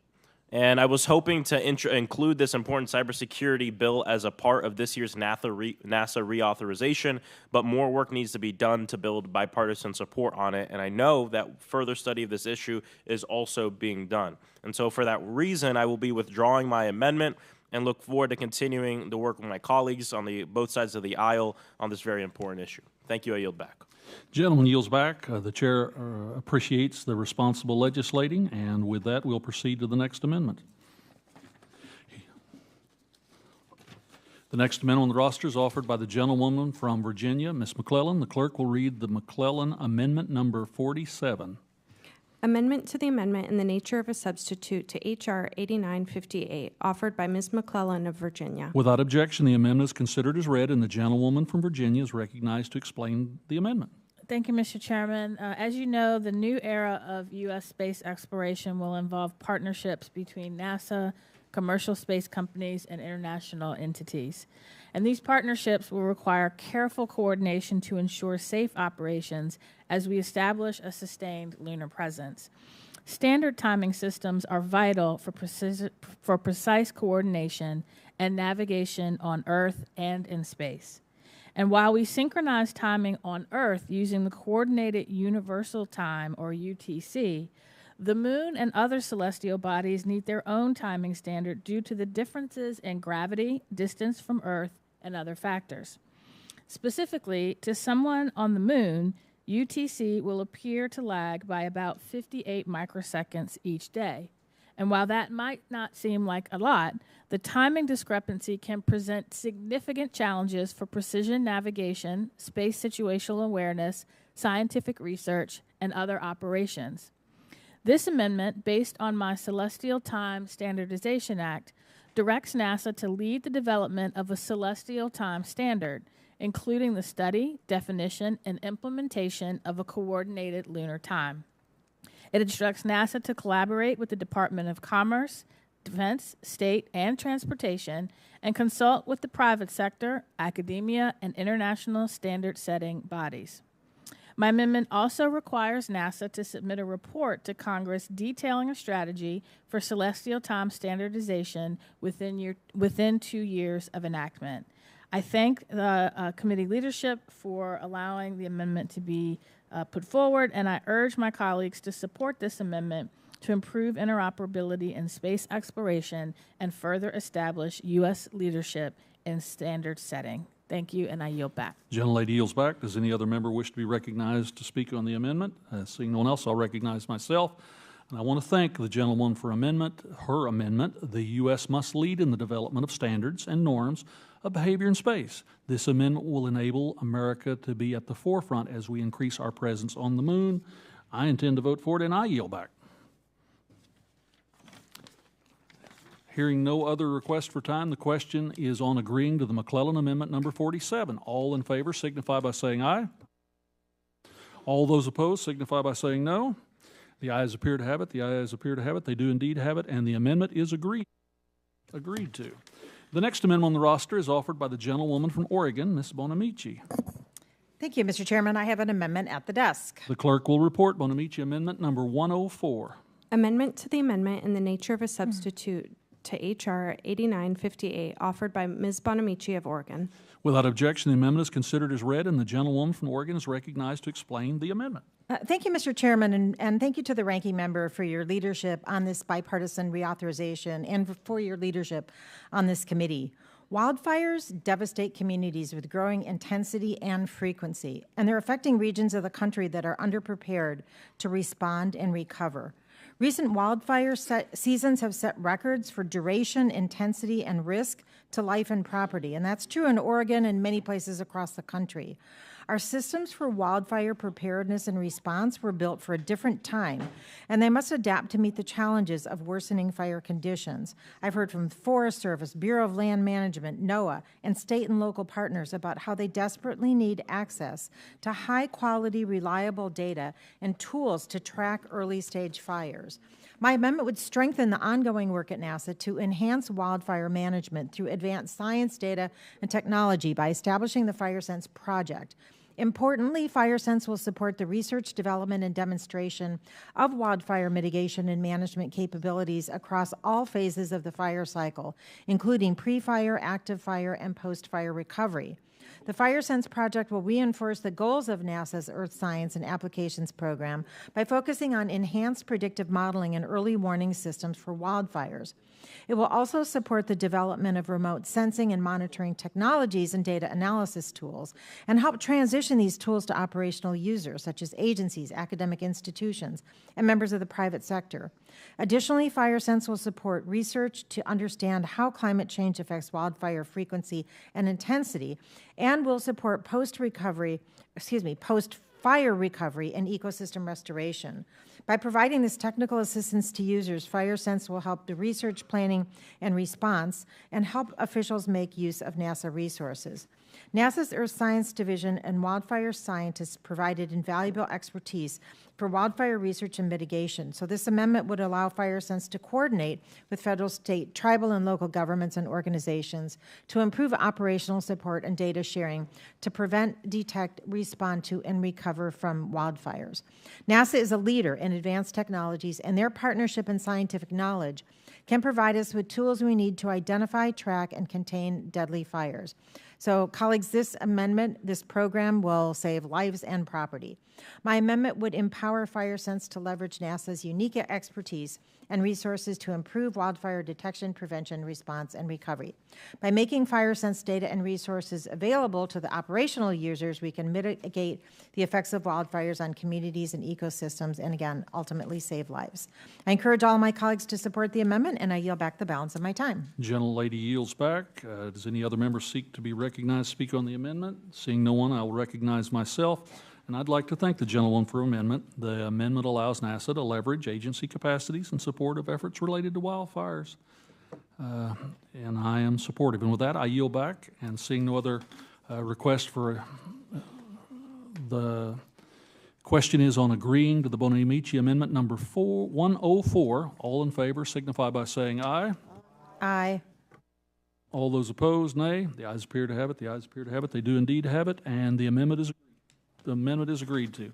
Speaker 13: and I was hoping to include this important cybersecurity bill as a part of this year's NASA reauthorization, but more work needs to be done to build bipartisan support on it, and I know that further study of this issue is also being done. And so for that reason, I will be withdrawing my amendment and look forward to continuing to work with my colleagues on both sides of the aisle on this very important issue. Thank you. I yield back.
Speaker 1: Gentleman yields back. The chair appreciates the responsible legislating, and with that, we'll proceed to the next amendment. The next amendment on the roster is offered by the gentlewoman from Virginia, Ms. McClellan. The clerk will read the McClellan Amendment number 47.
Speaker 3: Amendment to the amendment in the nature of a substitute to H.R. 8958, offered by Ms. McClellan of Virginia.
Speaker 1: Without objection, the amendment is considered as read, and the gentlewoman from Virginia is recognized to explain the amendment.
Speaker 6: Thank you, Mr. Chairman. As you know, the new era of U.S. space exploration will involve partnerships between NASA, commercial space companies, and international entities. And these partnerships will require careful coordination to ensure safe operations as we establish a sustained lunar presence. Standard timing systems are vital for precise coordination and navigation on Earth and in space. And while we synchronize timing on Earth using the Coordinated Universal Time, or UTC, the Moon and other celestial bodies need their own timing standard due to the differences in gravity, distance from Earth, and other factors. Specifically, to someone on the Moon, UTC will appear to lag by about 58 microseconds each day. And while that might not seem like a lot, the timing discrepancy can present significant challenges for precision navigation, space situational awareness, scientific research, and other operations. This amendment, based on my Celestial Time Standardization Act, directs NASA to lead the development of a celestial time standard, including the study, definition, and implementation of a coordinated lunar time. It instructs NASA to collaborate with the Department of Commerce, Defense, State, and Transportation, and consult with the private sector, academia, and international standard-setting bodies. My amendment also requires NASA to submit a report to Congress detailing a strategy for celestial time standardization within 2 years of enactment. I thank the committee leadership for allowing the amendment to be put forward, and I urge my colleagues to support this amendment to improve interoperability in space exploration and further establish U.S. leadership in standard setting. Thank you, and I yield back.
Speaker 1: Gentlelady yields back. Does any other member wish to be recognized to speak on the amendment? Seeing no one else, I'll recognize myself. And I want to thank the gentlewoman for her amendment. The U.S. must lead in the development of standards and norms of behavior in space. This amendment will enable America to be at the forefront as we increase our presence on the moon. I intend to vote for it, and I yield back. Hearing no other request for time, the question is on agreeing to the McClellan Amendment number 47. All in favor signify by saying aye. All those opposed signify by saying no. The ayes appear to have it. The ayes appear to have it. They do indeed have it, and the amendment is agreed to. The next amendment on the roster is offered by the gentlewoman from Oregon, Ms. Bonamici.
Speaker 14: Thank you, Mr. Chairman. I have an amendment at the desk.
Speaker 1: The clerk will report Bonamici Amendment number 104.
Speaker 3: Amendment to the amendment in the nature of a substitute to H.R. 8958, offered by Ms. Bonamici of Oregon.
Speaker 1: Without objection, the amendment is considered as read, and the gentlewoman from Oregon is recognized to explain the amendment.
Speaker 14: Thank you, Mr. Chairman, and thank you to the ranking member for your leadership on this bipartisan reauthorization and for your leadership on this committee. Wildfires devastate communities with growing intensity and frequency, and they're affecting regions of the country that are underprepared to respond and recover. Recent wildfire seasons have set records for duration, intensity, and risk to life and property, and that's true in Oregon and many places across the country. Our systems for wildfire preparedness and response were built for a different time, and they must adapt to meet the challenges of worsening fire conditions. I've heard from the Forest Service, Bureau of Land Management, NOAA, and state and local partners about how they desperately need access to high-quality, reliable data and tools to track early-stage fires. My amendment would strengthen the ongoing work at NASA to enhance wildfire management through advanced science, data, and technology by establishing the FireSense project. Importantly, FireSense will support the research, development, and demonstration of wildfire mitigation and management capabilities across all phases of the fire cycle, including pre-fire, active fire, and post-fire recovery. The FireSense project will reinforce the goals of NASA's Earth Science and Applications program by focusing on enhanced predictive modeling and early warning systems for wildfires. It will also support the development of remote sensing and monitoring technologies and data analysis tools, and help transition these tools to operational users, such as agencies, academic institutions, and members of the private sector. Additionally, FireSense will support research to understand how climate change affects wildfire frequency and intensity, and will support post-fire recovery and ecosystem restoration. By providing this technical assistance to users, FireSense will help the research, planning, and response, and help officials make use of NASA resources. NASA's Earth Science Division and wildfire scientists provided invaluable expertise for wildfire research and mitigation, so this amendment would allow FireSense to coordinate with federal, state, tribal, and local governments and organizations to improve operational support and data sharing to prevent, detect, respond to, and recover from wildfires. NASA is a leader in advanced technologies, and their partnership and scientific knowledge can provide us with tools we need to identify, track, and contain deadly fires. So, colleagues, this amendment, this program will save lives and property. My amendment would empower FireSense to leverage NASA's unique expertise and resources to improve wildfire detection, prevention, response, and recovery. By making FireSense data and resources available to the operational users, we can mitigate the effects of wildfires on communities and ecosystems, and again, ultimately save lives. I encourage all my colleagues to support the amendment, and I yield back the balance of my time.
Speaker 1: Gentlelady yields back. Does any other member seek to be recognized to speak on the amendment? Seeing no one, I will recognize myself. And I'd like to thank the gentleman for amendment. The amendment allows NASA to leverage agency capacities in support of efforts related to wildfires. And I am supportive. And with that, I yield back. And seeing no other request for the question is on agreeing to the Bonamici Amendment number 104. All in favor signify by saying aye.
Speaker 14: Aye.
Speaker 1: All those opposed, nay. The ayes appear to have it. The ayes appear to have it. They do indeed have it. And the amendment is agreed to.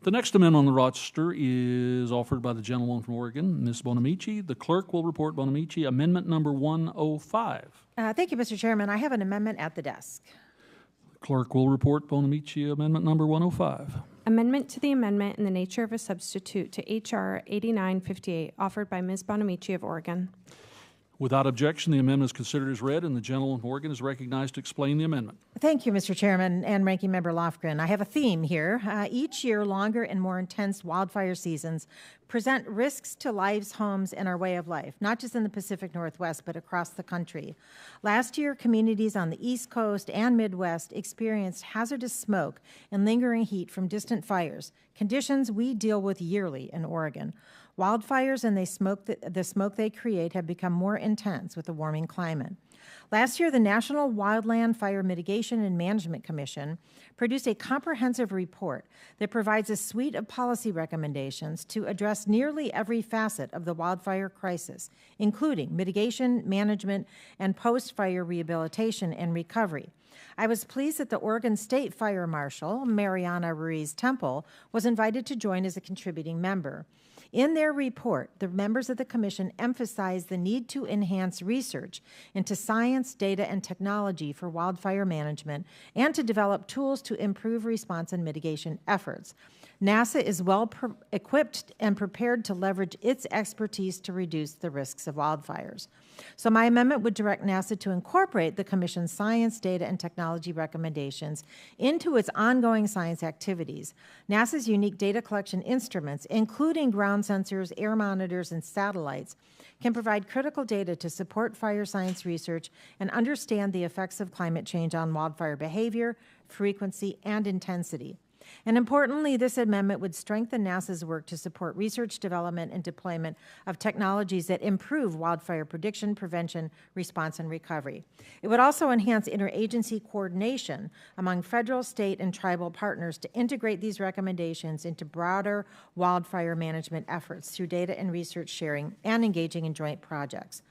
Speaker 1: The next amendment on the roster is offered by the gentlewoman from Oregon, Ms. Bonamici. The clerk will report Bonamici Amendment number 105.
Speaker 14: Thank you, Mr. Chairman. I have an amendment at the desk.
Speaker 1: Clerk will report Bonamici Amendment number 105.
Speaker 3: Amendment to the amendment in the nature of a substitute to H.R. 8958, offered by Ms. Bonamici of Oregon.
Speaker 1: Without objection, the amendment is considered as read, and the gentleman from Oregon is recognized to explain the amendment.
Speaker 14: Thank you, Mr. Chairman and Ranking Member Lofgren. I have a theme here. Each year, longer and more intense wildfire seasons present risks to lives, homes, and our way of life, not just in the Pacific Northwest, but across the country. Last year, communities on the East Coast and Midwest experienced hazardous smoke and lingering heat from distant fires, conditions we deal with yearly in Oregon. Wildfires and the smoke they create have become more intense with the warming climate. Last year, the National Wildland Fire Mitigation and Management Commission produced a comprehensive report that provides a suite of policy recommendations to address nearly every facet of the wildfire crisis, including mitigation, management, and post-fire rehabilitation and recovery. I was pleased that the Oregon State Fire Marshal, Mariana Ruiz-Temple, was invited to join as a contributing member. In their report, the members of the Commission emphasized the need to enhance research into science, data, and technology for wildfire management and to develop tools to improve response and mitigation efforts. NASA is well equipped and prepared to leverage its expertise to reduce the risks of wildfires. So my amendment would direct NASA to incorporate the Commission's science, data, and technology recommendations into its ongoing science activities. NASA's unique data collection instruments, including ground sensors, air monitors, and satellites, can provide critical data to support fire science research and understand the effects of climate change on wildfire behavior, frequency, and intensity. And importantly, this amendment would strengthen NASA's work to support research, development, and deployment of technologies that improve wildfire prediction, prevention, response, and recovery. It would also enhance interagency coordination among federal, state, and tribal partners to integrate these recommendations into broader wildfire management efforts through data and research sharing and engaging in joint projects.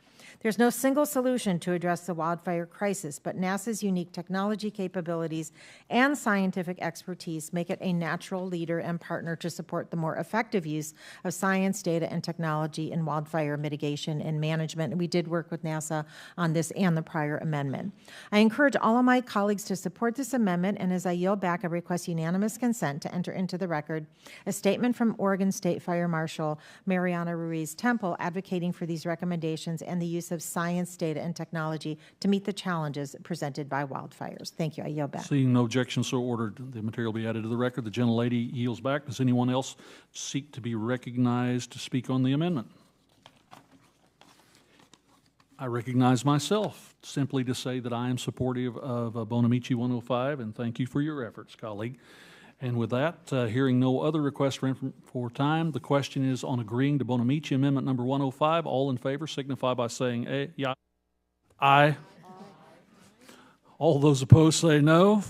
Speaker 14: There's no single solution to address the wildfire crisis, but NASA's unique technology capabilities and scientific expertise make it a natural leader and partner to support the more effective use of science, data, and technology in wildfire mitigation and management. And we did work with NASA on this and the prior amendment. I encourage all of my colleagues to support this amendment, and as I yield back, I request unanimous consent to enter into the record a statement from Oregon State Fire Marshal Mariana Ruiz-Temple advocating for these recommendations and the use of science, data, and technology to meet the challenges presented by wildfires. Thank you. I yield back.
Speaker 1: Seeing no objection, so ordered. The material will be added to the record. The gentlelady yields back. Does anyone else seek to be recognized to speak on the amendment? I recognize myself simply to say that I am supportive of Bonamici 105, and thank you for your efforts, colleague. And with that, hearing no other requests for time, the question is on agreeing to Bonamici Amendment number 105. All in favor signify by saying aye. Yeah. Aye. All those opposed say no.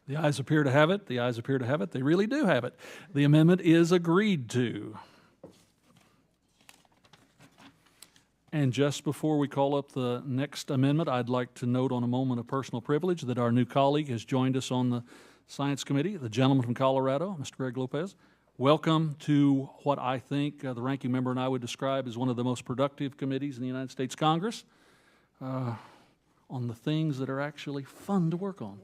Speaker 1: The ayes appear to have it. The ayes appear to have it. They really do have it. The amendment is agreed to. And just before we call up the next amendment, I'd like to note on a moment of personal privilege that our new colleague has joined us on the Science Committee, the gentleman from Colorado, Mr. Greg Lopez. Welcome to what I think the ranking member and I would describe as one of the most productive committees in the United States Congress on the things that are actually fun to work on.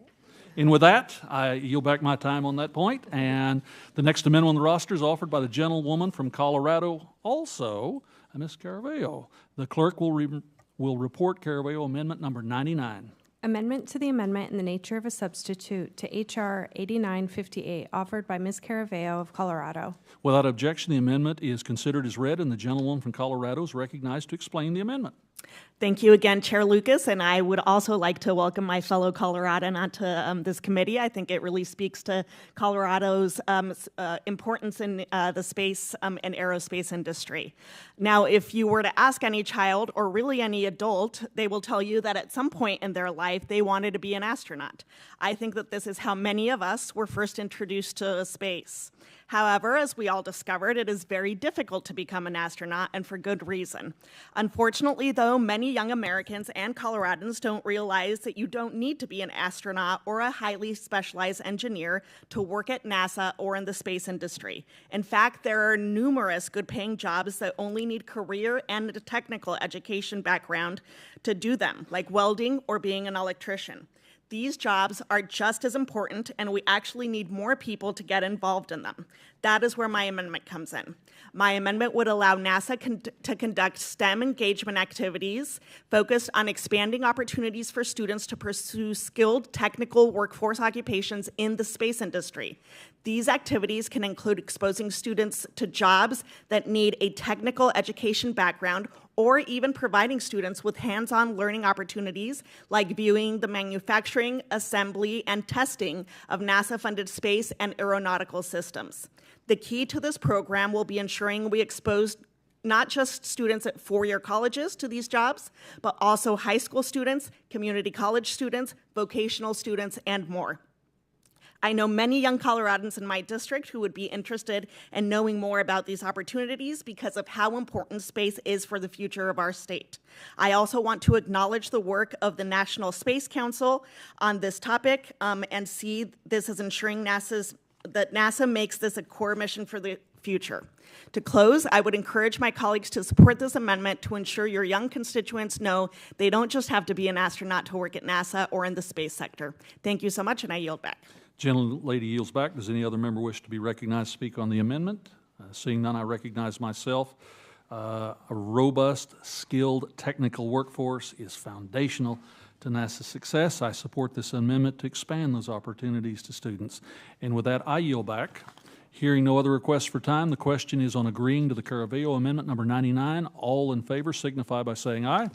Speaker 1: And with that, I yield back my time on that point. And the next amendment on the roster is offered by the gentlewoman from Colorado, also Ms. Caravello. The clerk will report Caravello Amendment number 99.
Speaker 3: Amendment to the amendment in the nature of a substitute to H.R. 8958, offered by Ms. Caravello of Colorado.
Speaker 1: Without objection, the amendment is considered as read, and the gentlewoman from Colorado is recognized to explain the amendment.
Speaker 11: Thank you again, Chair Lucas, and I would also like to welcome my fellow Coloradan onto this committee. I think it really speaks to Colorado's importance in the space and aerospace industry. Now, if you were to ask any child, or really any adult, they will tell you that at some point in their life they wanted to be an astronaut. I think that this is how many of us were first introduced to space. However, as we all discovered, it is very difficult to become an astronaut, and for good reason. Unfortunately, though, many young Americans and Coloradans don't realize that you don't need to be an astronaut or a highly specialized engineer to work at NASA or in the space industry. In fact, there are numerous good-paying jobs that only need career and a technical education background to do them, like welding or being an electrician. These jobs are just as important, and we actually need more people to get involved in them. That is where my amendment comes in. My amendment would allow NASA to conduct STEM engagement activities focused on expanding opportunities for students to pursue skilled technical workforce occupations in the space industry. These activities can include exposing students to jobs that need a technical education background, or even providing students with hands-on learning opportunities like viewing the manufacturing, assembly, and testing of NASA-funded space and aeronautical systems. The key to this program will be ensuring we expose not just students at four-year colleges to these jobs, but also high school students, community college students, vocational students, and more. I know many young Coloradans in my district who would be interested in knowing more about these opportunities because of how important space is for the future of our state. I also want to acknowledge the work of the National Space Council on this topic and see this as ensuring that NASA makes this a core mission for the future. To close, I would encourage my colleagues to support this amendment to ensure your young constituents know they don't just have to be an astronaut to work at NASA or in the space sector. Thank you so much, and I yield back.
Speaker 1: Gentlelady yields back. Does any other member wish to be recognized to speak on the amendment? Seeing none, I recognize myself. A robust, skilled technical workforce is foundational to NASA's success. I support this amendment to expand those opportunities to students. And with that, I yield back. Hearing no other requests for time, the question is on agreeing to the Caravello Amendment number 99. All in favor signify by saying aye.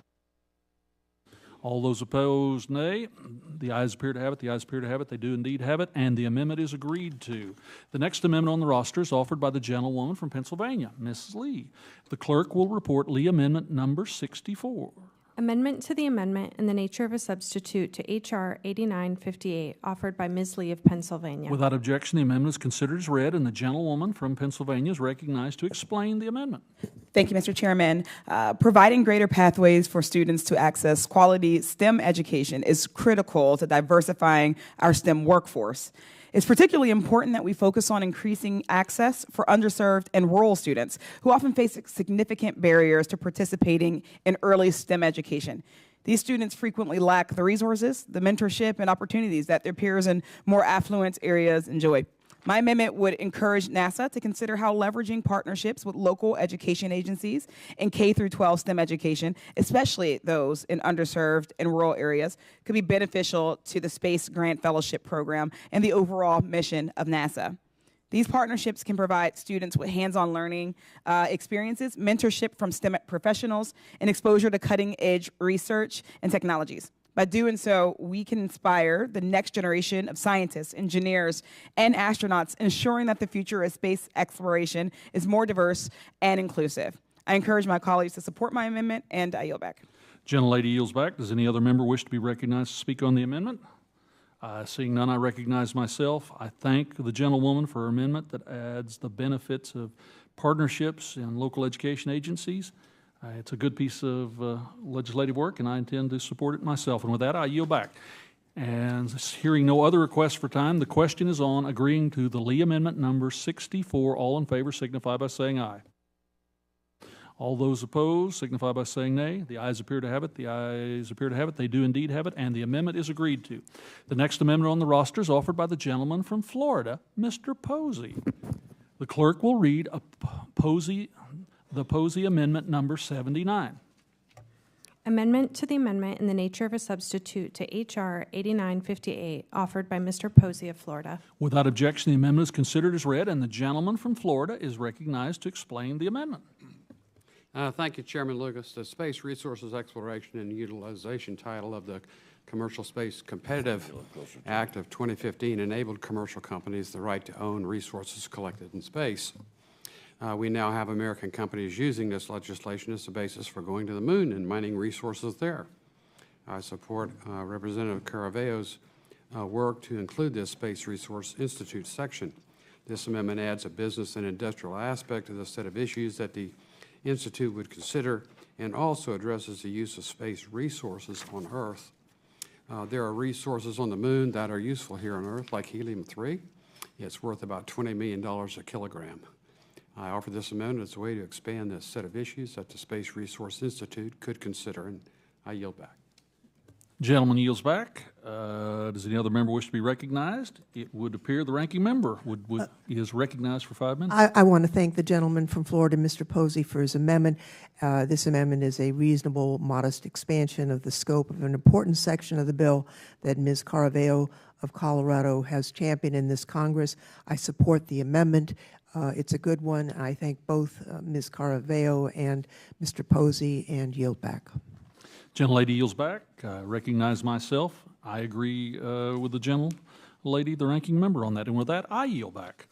Speaker 1: All those opposed, nay. The ayes appear to have it. The ayes appear to have it. They do indeed have it, and the amendment is agreed to. The next amendment on the roster is offered by the gentlewoman from Pennsylvania, Mrs. Lee. The clerk will report Lee Amendment number 64.
Speaker 3: Amendment to the amendment in the nature of a substitute to H.R. 8958, offered by Ms. Lee of Pennsylvania.
Speaker 1: Without objection, the amendment is considered as read, and the gentlewoman from Pennsylvania is recognized to explain the amendment.
Speaker 12: Thank you, Mr. Chairman. Providing greater pathways for students to access quality STEM education is critical to diversifying our STEM workforce. It's particularly important that we focus on increasing access for underserved and rural students who often face significant barriers to participating in early STEM education. These students frequently lack the resources, the mentorship, and opportunities that their peers in more affluent areas enjoy. My amendment would encourage NASA to consider how leveraging partnerships with local education agencies in K-12 STEM education, especially those in underserved and rural areas, could be beneficial to the Space Grant Fellowship Program and the overall mission of NASA. These partnerships can provide students with hands-on learning experiences, mentorship from STEM professionals, and exposure to cutting-edge research and technologies. By doing so, we can inspire the next generation of scientists, engineers, and astronauts, ensuring that the future of space exploration is more diverse and inclusive. I encourage my colleagues to support my amendment, and I yield back.
Speaker 1: Gentlelady yields back. Does any other member wish to be recognized to speak on the amendment? Seeing none, I recognize myself. I thank the gentlewoman for her amendment that adds the benefits of partnerships in local education agencies. It's a good piece of legislative work, and I intend to support it myself. And with that, I yield back. And hearing no other requests for time, the question is on agreeing to the Lee Amendment number 64. All in favor signify by saying aye. All those opposed signify by saying nay. The ayes appear to have it. The ayes appear to have it. They do indeed have it, and the amendment is agreed to. The next amendment on the roster is offered by the gentleman from Florida, Mr. Posey. The clerk will read the Posey Amendment number 79.
Speaker 3: Amendment to the amendment in the nature of a substitute to H.R. 8958, offered by Mr. Posey of Florida.
Speaker 1: Without objection, the amendment is considered as read, and the gentleman from Florida is recognized to explain the amendment.
Speaker 15: Thank you, Chairman Lucas. The Space Resources Exploration and Utilization title of the Commercial Space Competitive Act of 2015 enabled commercial companies the right to own resources collected in space. We now have American companies using this legislation as the basis for going to the moon and mining resources there. I support Representative Caravello's work to include this Space Resource Institute section. This amendment adds a business and industrial aspect to the set of issues that the Institute would consider, and also addresses the use of space resources on Earth. There are resources on the moon that are useful here on Earth, like helium-3. It's worth about $20 million a kilogram. I offer this amendment as a way to expand this set of issues that the Space Resource Institute could consider, and I yield back.
Speaker 1: Gentleman yields back. Does any other member wish to be recognized? It would appear the ranking member is recognized for 5 minutes.
Speaker 2: I want to thank the gentleman from Florida, Mr. Posey, for his amendment. This amendment is a reasonable, modest expansion of the scope of an important section of the bill that Ms. Caravello of Colorado has championed in this Congress. I support the amendment. It's a good one. I thank both Ms. Caravello and Mr. Posey, and yield back.
Speaker 1: Gentlelady yields back. I recognize myself. I agree with the gentlelady, the ranking member, on that. And with that, I yield back.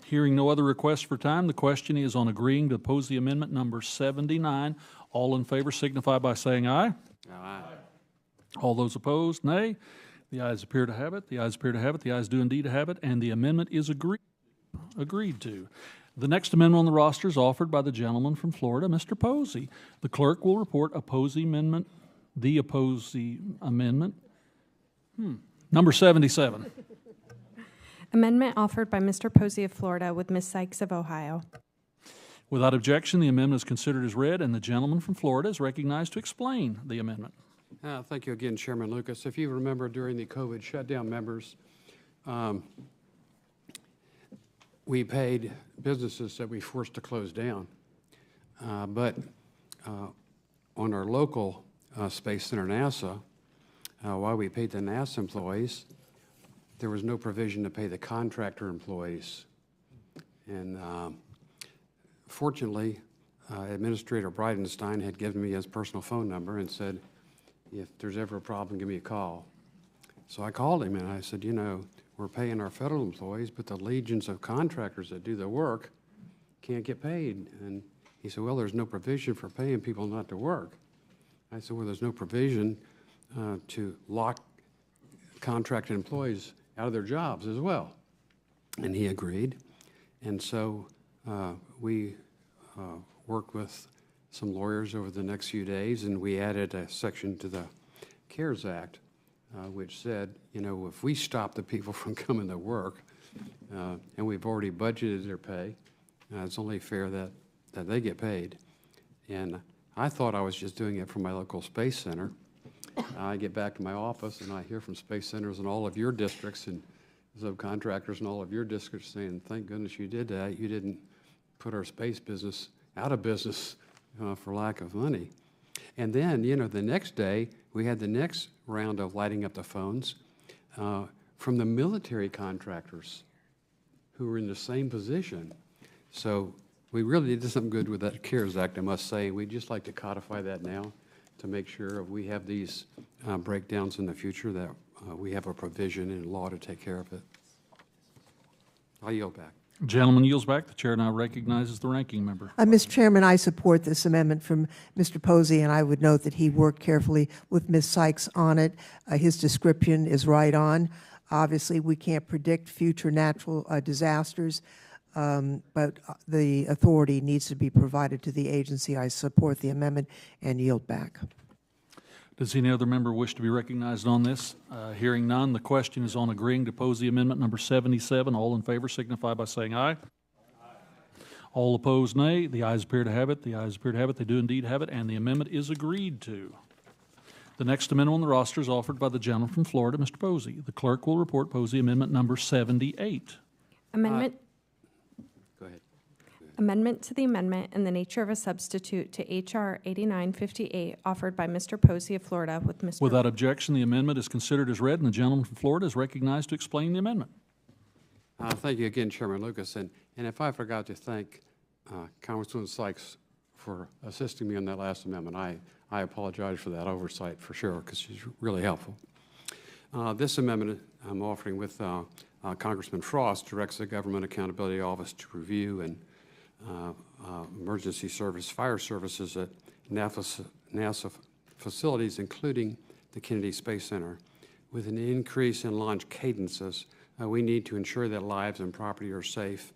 Speaker 1: Hearing no other requests for time, the question is on agreeing to Posey Amendment number 79. All in favor signify by saying aye.
Speaker 15: Aye.
Speaker 1: All those opposed, nay. The ayes appear to have it. The ayes appear to have it. The ayes do indeed have it, and the amendment is agreed to. The next amendment on the roster is offered by the gentleman from Florida, Mr. Posey. The clerk will report a Posey amendment, the Posey amendment, number 77.
Speaker 3: Amendment offered by Mr. Posey of Florida with Ms. Sykes of Ohio.
Speaker 1: Without objection, the amendment is considered as read, and the gentleman from Florida is recognized to explain the amendment.
Speaker 15: Thank you again, Chairman Lucas. If you remember during the COVID shutdown, members, we paid businesses that we forced to close down. But on our local Space Center, NASA, while we paid the NASA employees, there was no provision to pay the contractor employees. And fortunately, Administrator Bridenstine had given me his personal phone number and said, if there's ever a problem, give me a call. So I called him and I said, you know, we're paying our federal employees, but the legions of contractors that do the work can't get paid. And he said, well, there's no provision for paying people not to work. I said, well, there's no provision to lock contracted employees out of their jobs as well. And he agreed. And so we worked with some lawyers over the next few days, and we added a section to the CARES Act, which said, you know, if we stop the people from coming to work, and we've already budgeted their pay, it's only fair that they get paid. And I thought I was just doing it for my local Space Center. I get back to my office, and I hear from Space Centers in all of your districts and subcontractors in all of your districts saying, thank goodness you did that. You didn't put our space business out of business for lack of money. And then, you know, the next day, we had the next round of lighting up the phones from the military contractors who were in the same position. So we really did something good with that CARES Act, I must say. We'd just like to codify that now to make sure if we have these breakdowns in the future that we have a provision in law to take care of it. I yield back.
Speaker 1: Gentleman yields back. The chair now recognizes the ranking member.
Speaker 2: Mr. Chairman, I support this amendment from Mr. Posey, and I would note that he worked carefully with Ms. Sykes on it. His description is right on. Obviously, we can't predict future natural disasters, but the authority needs to be provided to the agency. I support the amendment and yield back.
Speaker 1: Does any other member wish to be recognized on this? Hearing none, the question is on agreeing to oppose the amendment number 77. All in favor signify by saying aye. All opposed, nay. The ayes appear to have it. The ayes appear to have it. They do indeed have it, and the amendment is agreed to. The next amendment on the roster is offered by the gentleman from Florida, Mr. Posey. The clerk will report Posey amendment number 78.
Speaker 3: Amendment.
Speaker 15: Go ahead.
Speaker 3: Amendment to the amendment in the nature of a substitute to H.R. 8958 offered by Mr. Posey of Florida with Mr.
Speaker 1: Without objection, the amendment is considered as read, and the gentleman from Florida is recognized to explain the amendment.
Speaker 15: Thank you again, Chairman Lucas. And if I forgot to thank Congresswoman Sykes for assisting me on that last amendment, I apologize for that oversight for sure, because she's really helpful. This amendment I'm offering with Congressman Frost directs the Government Accountability Office to review and emergency fire services at NASA facilities, including the Kennedy Space Center. With an increase in launch cadences, we need to ensure that lives and property are safe.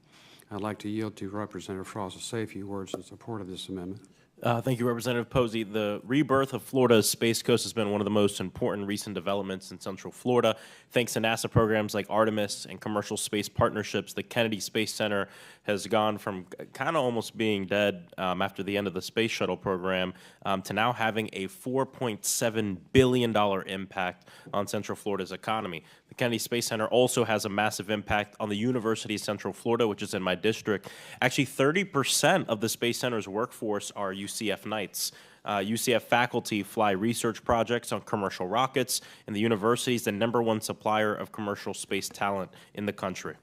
Speaker 15: I'd like to yield to Representative Frost to say a few words in support of this amendment.
Speaker 13: Thank you, Representative Posey. The rebirth of Florida's Space Coast has been one of the most important recent developments in Central Florida. Thanks to NASA programs like Artemis and commercial space partnerships, the Kennedy Space Center has gone from kind of almost being dead after the end of the Space Shuttle program to now having a $4.7 billion impact on Central Florida's economy. The Kennedy Space Center also has a massive impact on the University of Central Florida, which is in my district. Actually, 30% of the Space Center's workforce are UCF Knights. UCF faculty fly research projects on commercial rockets, and the university is the #1 supplier of commercial space talent in the country.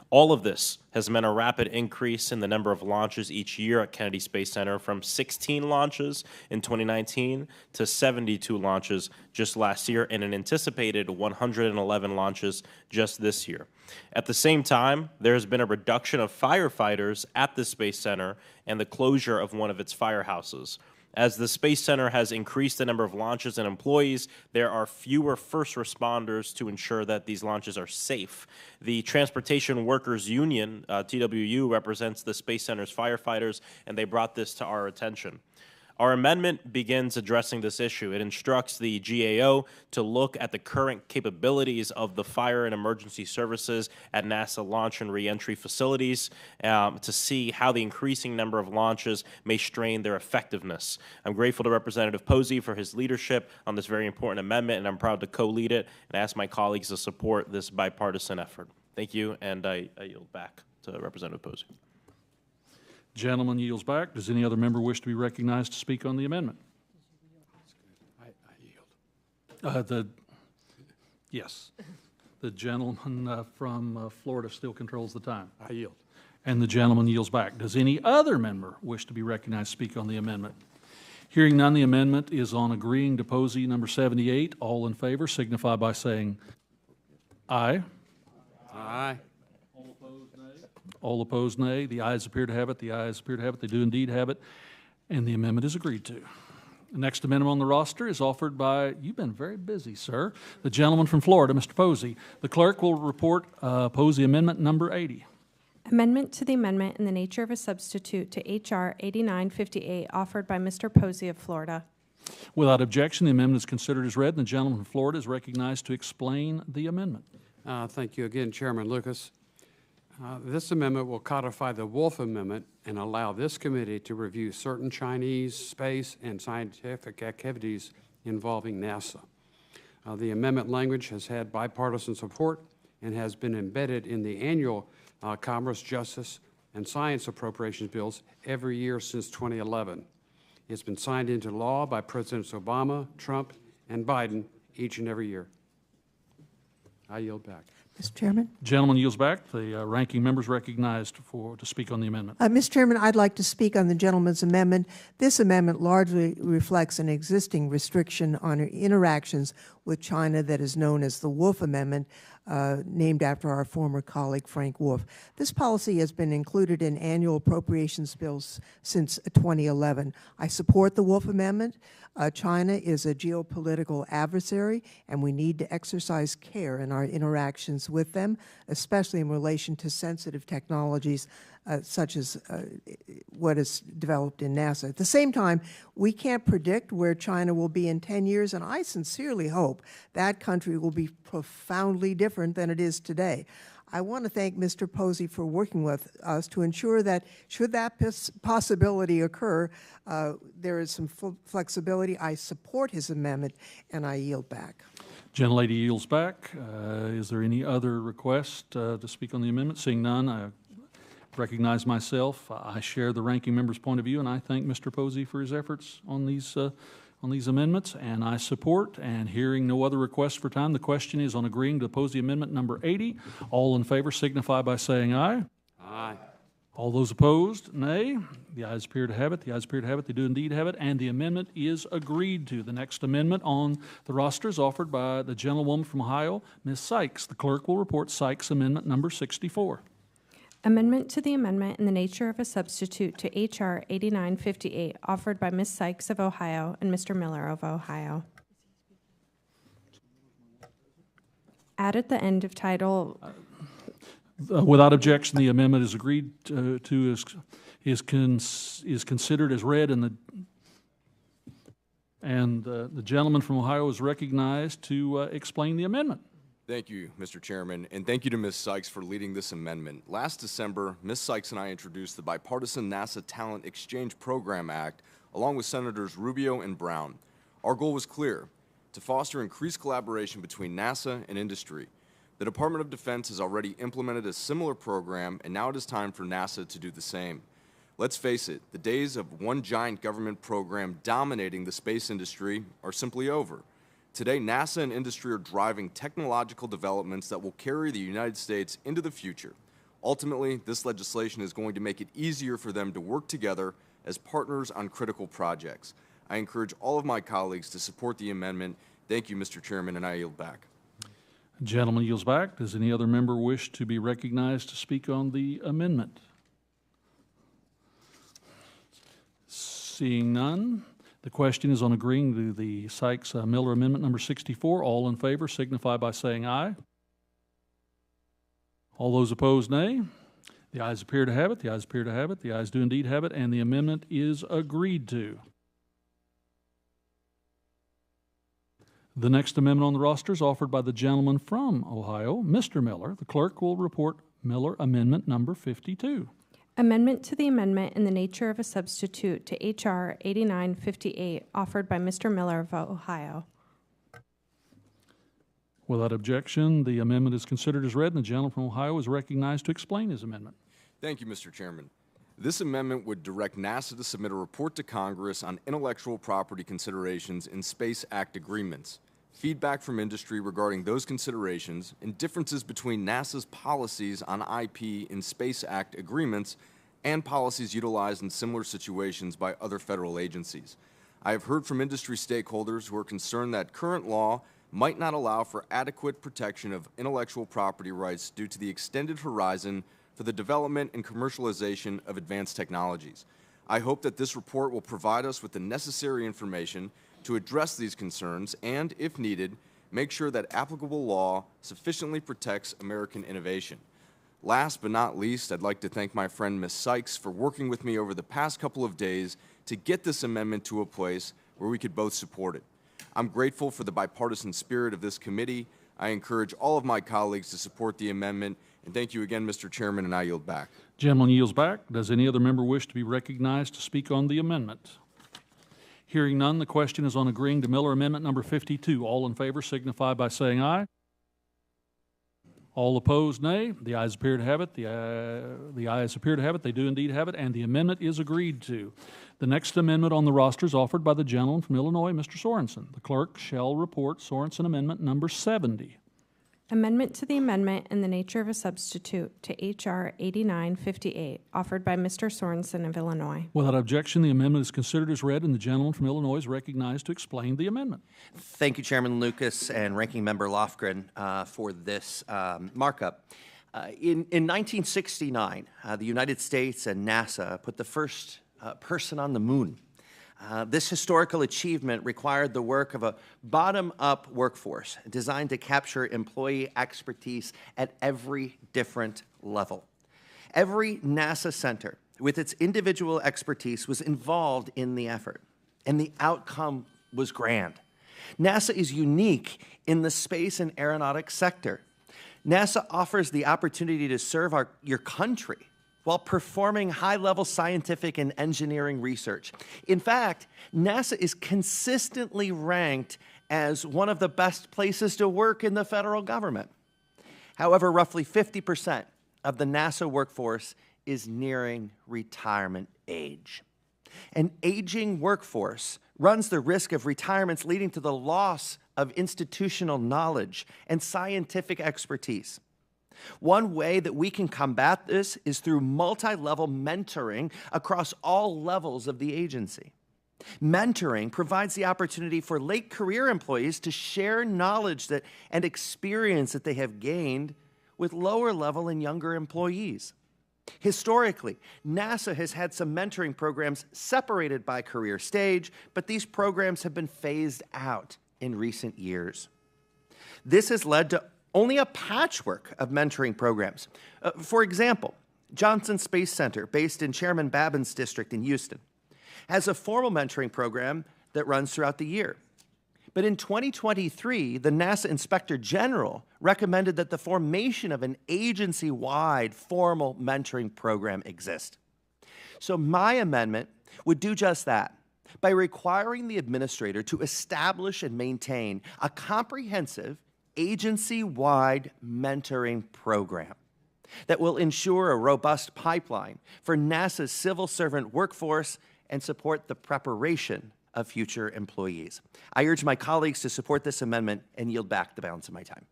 Speaker 13: All of this has meant a rapid increase in the number of launches each year at Kennedy Space Center, from 16 launches in 2019 to 72 launches just last year, and an anticipated 111 launches just this year. At the same time, there has been a reduction of firefighters at the Space Center and the closure of one of its firehouses. As the Space Center has increased the number of launches and employees, there are fewer first responders to ensure that these launches are safe. The Transportation Workers Union, TWU, represents the Space Center's firefighters, and they brought this to our attention. Our amendment begins addressing this issue. It instructs the GAO to look at the current capabilities of the fire and emergency services at NASA launch and reentry facilities to see how the increasing number of launches may strain their effectiveness. I'm grateful to Representative Posey for his leadership on this very important amendment, and I'm proud to co-lead it and ask my colleagues to support this bipartisan effort. Thank you, and I yield back to Representative Posey.
Speaker 1: Gentleman yields back. Does any other member wish to be recognized to speak on the amendment?
Speaker 15: I yield.
Speaker 1: Yes. The gentleman from Florida still controls the time.
Speaker 15: I yield.
Speaker 1: And the gentleman yields back. Does any other member wish to be recognized to speak on the amendment? Hearing none, the amendment is on agreeing to Posey number 78. All in favor signify by saying aye.
Speaker 15: Aye.
Speaker 1: All opposed, nay. The ayes appear to have it. The ayes appear to have it. They do indeed have it. And the amendment is agreed to. The next amendment on the roster is offered by, you've been very busy, sir, the gentleman from Florida, Mr. Posey. The clerk will report Posey amendment number 80.
Speaker 3: Amendment to the amendment in the nature of a substitute to H.R. 8958 offered by Mr. Posey of Florida.
Speaker 1: Without objection, the amendment is considered as read, and the gentleman from Florida is recognized to explain the amendment.
Speaker 15: Thank you again, Chairman Lucas. This amendment will codify the Wolf Amendment and allow this committee to review certain Chinese space and scientific activities involving NASA. The amendment language has had bipartisan support and has been embedded in the annual Commerce, Justice, and Science appropriations bills every year since 2011. It's been signed into law by Presidents Obama, Trump, and Biden each and every year. I yield back.
Speaker 2: Mr. Chairman?
Speaker 1: Gentleman yields back. The ranking member is recognized to speak on the amendment.
Speaker 2: Mr. Chairman, I'd like to speak on the gentleman's amendment. This amendment largely reflects an existing restriction on interactions with China that is known as the Wolf Amendment, named after our former colleague Frank Wolf. This policy has been included in annual appropriations bills since 2011. I support the Wolf Amendment. China is a geopolitical adversary, and we need to exercise care in our interactions amendments with them, especially in relation to sensitive technologies such as what is developed in NASA. At the same time, we can't predict where China will be in 10 years, and I sincerely hope that country will be profoundly different than it is today. I want to thank Mr. Posey for working with us to ensure that, should that possibility occur, there is some flexibility. I support his amendment, and I yield back.
Speaker 1: Gentlelady yields back. Is there any other request to speak on the amendment? Seeing none, I recognize myself. I share the ranking member's point of view, and I thank Mr. Posey for his efforts on these amendments, and I support. And hearing no other requests for time, the question is on agreeing to Posey Amendment number 80. All in favor signify by saying aye.
Speaker 15: Aye.
Speaker 1: All those opposed, nay. The ayes appear to have it. The ayes appear to have it. They do indeed have it, and the amendment is agreed to. The next amendment on the roster is offered by the gentlewoman from Ohio, Ms. Sykes. The clerk will report Sykes Amendment number 64.
Speaker 3: Amendment to the amendment in the nature of a substitute to H.R. 8958, offered by Ms. Sykes of Ohio and Mr. Miller of Ohio. Add at the end of title.
Speaker 1: Without objection, the amendment is agreed to, is considered as read, and the gentleman from Ohio is recognized to explain the amendment.
Speaker 16: Thank you, Mr. Chairman, and thank you to Ms. Sykes for leading this amendment. Last December, Ms. Sykes and I introduced the Bipartisan NASA Talent Exchange Program Act, along with Senators Rubio and Brown. Our goal was clear: to foster increased collaboration between NASA and industry. The Department of Defense has already implemented a similar program, and now it is time for NASA to do the same. Let's face it, the days of one giant government program dominating the space industry are simply over. Today, NASA and industry are driving technological developments that will carry the United States into the future. Ultimately, this legislation is going to make it easier for them to work together as partners on critical projects. I encourage all of my colleagues to support the amendment. Thank you, Mr. Chairman, and I yield back.
Speaker 1: Gentleman yields back. Does any other member wish to be recognized to speak on the amendment? Seeing none, the question is on agreeing to the Sykes-Miller Amendment number 64. All in favor signify by saying aye. All those opposed, nay. The ayes appear to have it. The ayes appear to have it. The ayes do indeed have it, and the amendment is agreed to. The next amendment on the roster is offered by the gentleman from Ohio, Mr. Miller. The clerk will report Miller Amendment number 52.
Speaker 3: Amendment to the amendment in the nature of a substitute to H.R. 8958, offered by Mr. Miller of Ohio.
Speaker 1: Without objection, the amendment is considered as read, and the gentleman from Ohio is recognized to explain his amendment.
Speaker 16: Thank you, Mr. Chairman. This amendment would direct NASA to submit a report to Congress on intellectual property considerations in Space Act agreements, feedback from industry regarding those considerations, and differences between NASA's policies on IP in Space Act agreements and policies utilized in similar situations by other federal agencies. I have heard from industry stakeholders who are concerned that current law might not allow for adequate protection of intellectual property rights due to the extended horizon for the development and commercialization of advanced technologies. I hope that this report will provide us with the necessary information to address these concerns and, if needed, make sure that applicable law sufficiently protects American innovation. Last but not least, I'd like to thank my friend Ms. Sykes for working with me over the past couple of days to get this amendment to a place where we could both support it. I'm grateful for the bipartisan spirit of this committee. I encourage all of my colleagues to support the amendment, and thank you again, Mr. Chairman, and I yield back.
Speaker 1: Gentleman yields back. Does any other member wish to be recognized to speak on the amendment? Hearing none, the question is on agreeing to Miller Amendment number 52. All in favor signify by saying aye. All opposed, nay. The ayes appear to have it. The ayes appear to have it. They do indeed have it, and the amendment is agreed to. The next amendment on the roster is offered by the gentleman from Illinois, Mr. Sorensen. The clerk shall report Sorensen Amendment number 70.
Speaker 3: Amendment to the amendment in the nature of a substitute to H.R. 8958, offered by Mr. Sorensen of Illinois.
Speaker 1: Without objection, the amendment is considered as read, and the gentleman from Illinois is recognized to explain the amendment.
Speaker 5: Thank you, Chairman Lucas and Ranking Member Lofgren, for this markup. In 1969, the United States and NASA put the first person on the moon. This historical achievement required the work of a bottom-up workforce designed to capture employee expertise at every different level. Every NASA center, with its individual expertise, was involved in the effort, and the outcome was grand. NASA is unique in the space and aeronautics sector. NASA offers the opportunity to serve your country while performing high-level scientific and engineering research. In fact, NASA is consistently ranked as one of the best places to work in the federal government. However, roughly 50% of the NASA workforce is nearing retirement age. An aging workforce runs the risk of retirements leading to the loss of institutional knowledge and scientific expertise. One way that we can combat this is through multi-level mentoring across all levels of the agency. Mentoring provides the opportunity for late career employees to share knowledge and experience that they have gained with lower level and younger employees. Historically, NASA has had some mentoring programs separated by career stage, but these programs have been phased out in recent years. This has led to only a patchwork of mentoring programs. For example, Johnson Space Center, based in Chairman Babin's district in Houston, has a formal mentoring program that runs throughout the year. But in 2023, the NASA Inspector General recommended that the formation of an agency-wide formal mentoring program exist. So my amendment would do just that by requiring the administrator to establish and maintain a comprehensive agency-wide mentoring program that will ensure a robust pipeline for NASA's civil servant workforce and support the preparation of future employees. I urge my colleagues to support this amendment and yield back the balance of my time.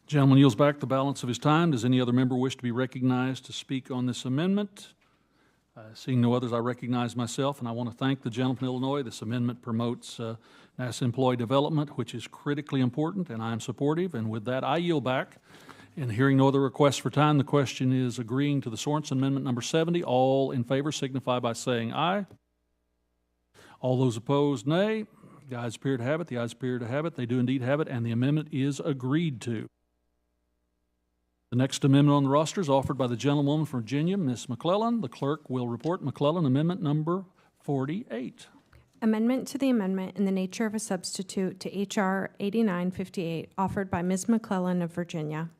Speaker 1: Gentleman yields back the balance of his time. Does any other member wish to be recognized to speak on this amendment? Seeing no others, I recognize myself, and I want to thank the gentleman from Illinois. This amendment promotes NASA employee development, which is critically important, and I am supportive. And with that, I yield back. And hearing no other requests for time, the question is agreeing to the Sorensen Amendment number 70. All in favor signify by saying aye. All those opposed, nay. The ayes appear to have it. The ayes appear to have it. They do indeed have it, and the amendment is agreed to. The next amendment on the roster is offered by the gentlewoman from Virginia, Ms. McClellan. The clerk will report McClellan Amendment number 48.
Speaker 3: Amendment to the amendment in the nature of a substitute to H.R. 8958, offered by Ms. McClellan of Virginia.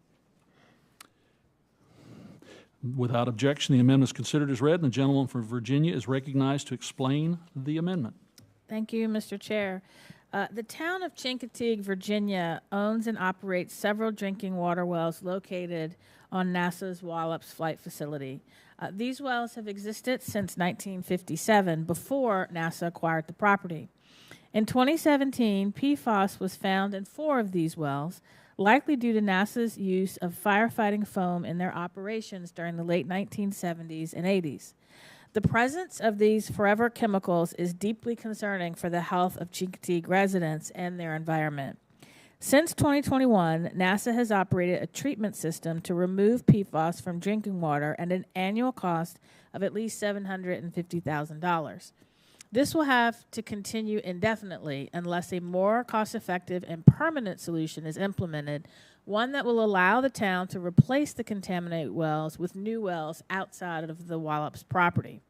Speaker 1: Without objection, the amendment is considered as read, and the gentlewoman from Virginia is recognized to explain the amendment.
Speaker 6: Thank you, Mr. Chair. The town of Chincoteague, Virginia, owns and operates several drinking water wells located on NASA's Wallops Flight Facility. These wells have existed since 1957, before NASA acquired the property. In 2017, PFAS was found in 4 of these wells, likely due to NASA's use of firefighting foam in their operations during the late 1970s and 80s. The presence of these forever chemicals is deeply concerning for the health of Chincoteague residents and their environment. Since 2021, NASA has operated a treatment system to remove PFAS from drinking water at an annual cost of at least $750,000. This will have to continue indefinitely unless a more cost-effective and permanent solution is implemented, one that will allow the town to replace the contaminated wells with new wells outside of the Wallops property.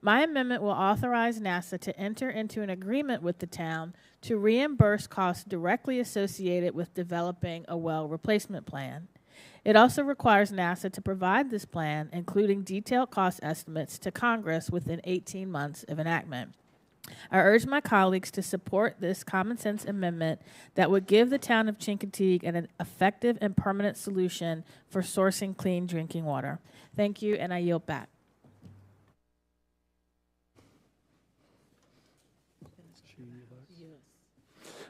Speaker 6: My amendment will authorize NASA to enter into an agreement with the town to reimburse costs directly associated with developing a well replacement plan. It also requires NASA to provide this plan, including detailed cost estimates, to Congress within 18 months of enactment. I urge my colleagues to support this common sense amendment that would give the town of Chincoteague an effective and permanent solution for sourcing clean drinking water. Thank you, and I yield back.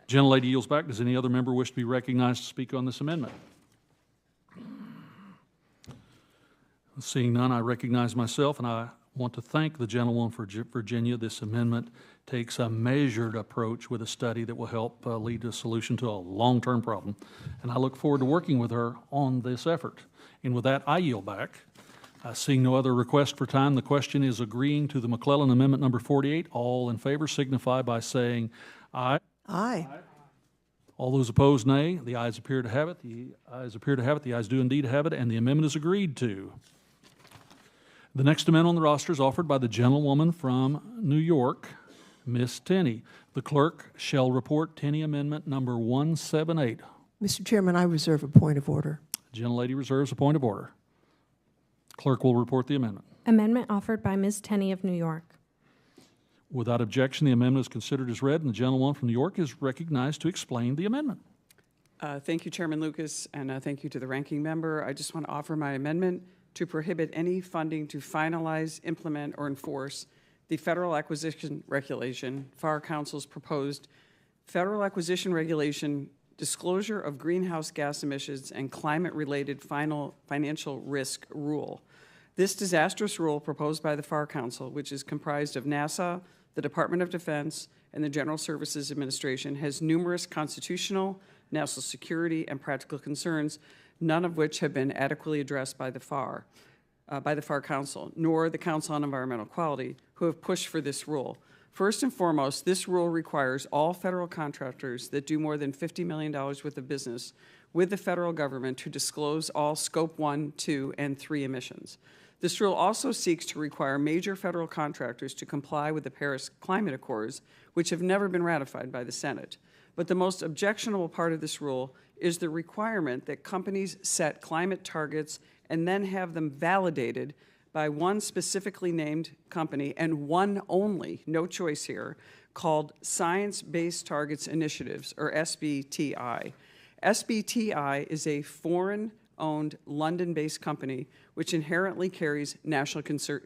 Speaker 1: Gentlelady yields back. Does any other member wish to be recognized to speak on this amendment? Seeing none, I recognize myself, and I want to thank the gentlewoman for Virginia. This amendment takes a measured approach with a study that will help lead to a solution to a long-term problem, and I look forward to working with her on this effort. And with that, I yield back. Seeing no other request for time, the question is agreeing to the McClellan Amendment Number 48. All in favor signify by saying aye.
Speaker 2: Aye.
Speaker 1: All those opposed, nay. The ayes appear to have it. The ayes appear to have it. The ayes do indeed have it, and the amendment is agreed to. The next amendment on the roster is offered by the gentlewoman from New York, Miss Tenney. The clerk shall report Tenney Amendment Number 178.
Speaker 2: Mr. Chairman, I reserve a point of order.
Speaker 1: Gentlelady reserves a point of order. Clerk will report the amendment.
Speaker 3: Amendment offered by Ms. Tenney of New York.
Speaker 1: Without objection, the amendment is considered as read, and the gentlewoman from New York is recognized to explain the amendment.
Speaker 17: Thank you, Chairman Lucas, and thank you to the ranking member. I just want to offer my amendment to prohibit any funding to finalize, implement, or enforce the Federal Acquisition Regulation, FAR Council's proposed Federal Acquisition Regulation Disclosure of Greenhouse Gas Emissions and Climate-Related Financial Risk Rule. This disastrous rule proposed by the FAR Council, which is comprised of NASA, the Department of Defense, and the General Services Administration, has numerous constitutional, national security, and practical concerns, none of which have been adequately addressed by the FAR Council, nor the Council on Environmental Quality, who have pushed for this rule. First and foremost, this rule requires all federal contractors that do more than $50 million worth of business with the federal government to disclose all Scope 1, 2, and 3 emissions. This rule also seeks to require major federal contractors to comply with the Paris Climate Accords, which have never been ratified by the Senate. But the most objectionable part of this rule is the requirement that companies set climate targets and then have them validated by one specifically named company, and one only, no choice here, called Science-Based Targets Initiatives, or SBTI. SBTI is a foreign-owned, London-based company which inherently carries national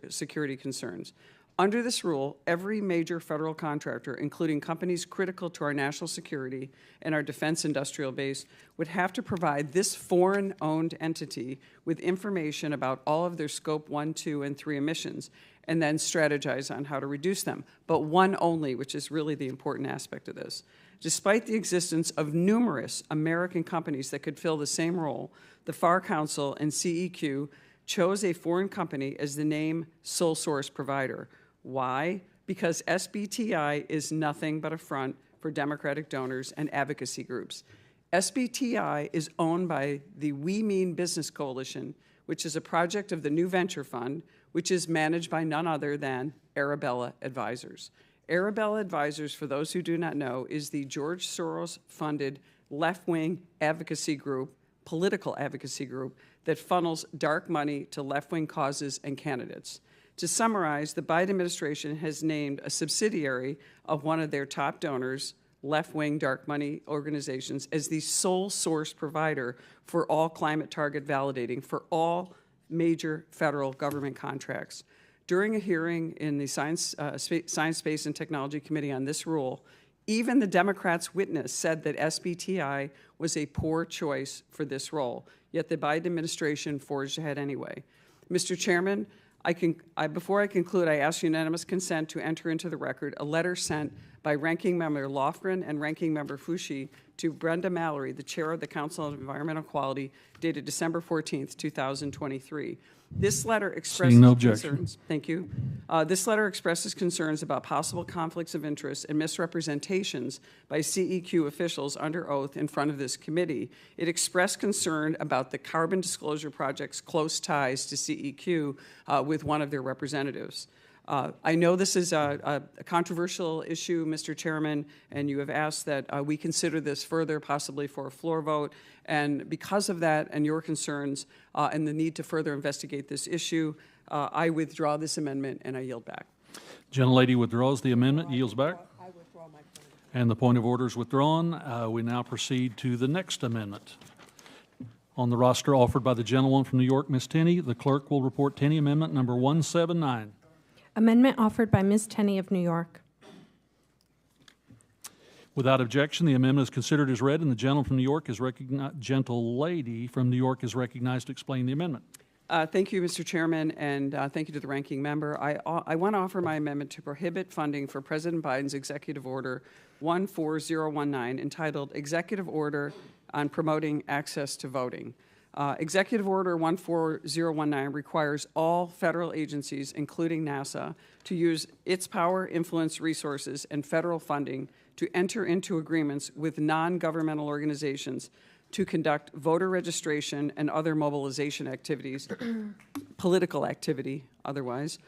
Speaker 17: security concerns. Under this rule, every major federal contractor, including companies critical to our national security and our defense industrial base, would have to provide this foreign-owned entity with information about all of their Scope 1, 2, and 3 emissions, and then strategize on how to reduce them. But one only, which is really the important aspect of this. Despite the existence of numerous American companies that could fill the same role, the FAR Council and CEQ chose a foreign company as the name sole source provider. Why? Because SBTI is nothing but a front for Democratic donors and advocacy groups. SBTI is owned by the We Mean Business Coalition, which is a project of the New Venture Fund, which is managed by none other than Arabella Advisors. Arabella Advisors, for those who do not know, is the George Soros-funded left-wing advocacy group, political advocacy group, that funnels dark money to left-wing causes and candidates. To summarize, the Biden administration has named a subsidiary of one of their top donors, left-wing dark money organizations, as the sole source provider for all climate target validating for all major federal government contracts. During a hearing in the Science, Space, and Technology Committee on this rule, even the Democrats' witness said that SBTI was a poor choice for this role, yet the Biden administration forged ahead anyway. Mr. Chairman, before I conclude, I ask unanimous consent to enter into the record a letter sent by Ranking Member Lofgren and Ranking Member Fushi to Brenda Mallory, the Chair of the Council on Environmental Quality, dated December 14th, 2023. This letter expresses concerns. Thank you. This letter expresses concerns about possible conflicts of interest and misrepresentations by CEQ officials under oath in front of this committee. It expressed concern about the Carbon Disclosure Project's close ties to CEQ with one of their representatives. I know this is a controversial issue, Mr. Chairman, and you have asked that we consider this further, possibly for a floor vote. And because of that and your concerns and the need to further investigate this issue, I withdraw this amendment and I yield back.
Speaker 1: Gentlelady withdraws the amendment, yields back. I withdraw my point of order. And the point of order is withdrawn. We now proceed to the next amendment. On the roster offered by the gentlewoman from New York, Ms. Tenney, the clerk will report Tenney Amendment number 179.
Speaker 3: Amendment offered by Ms. Tenney of New York.
Speaker 1: Without objection, the amendment is considered as read, and the gentleman from New York is gentlelady from New York is recognized to explain the amendment.
Speaker 17: Thank you, Mr. Chairman, and thank you to the ranking member. I want to offer my amendment to prohibit funding for President Biden's Executive Order 14019, entitled Executive Order on Promoting Access to Voting. Executive Order 14019 requires all federal agencies, including NASA, to use its power, influence, resources, and federal funding to enter into agreements with non-governmental organizations to conduct voter registration and other mobilization activities, political activity otherwise.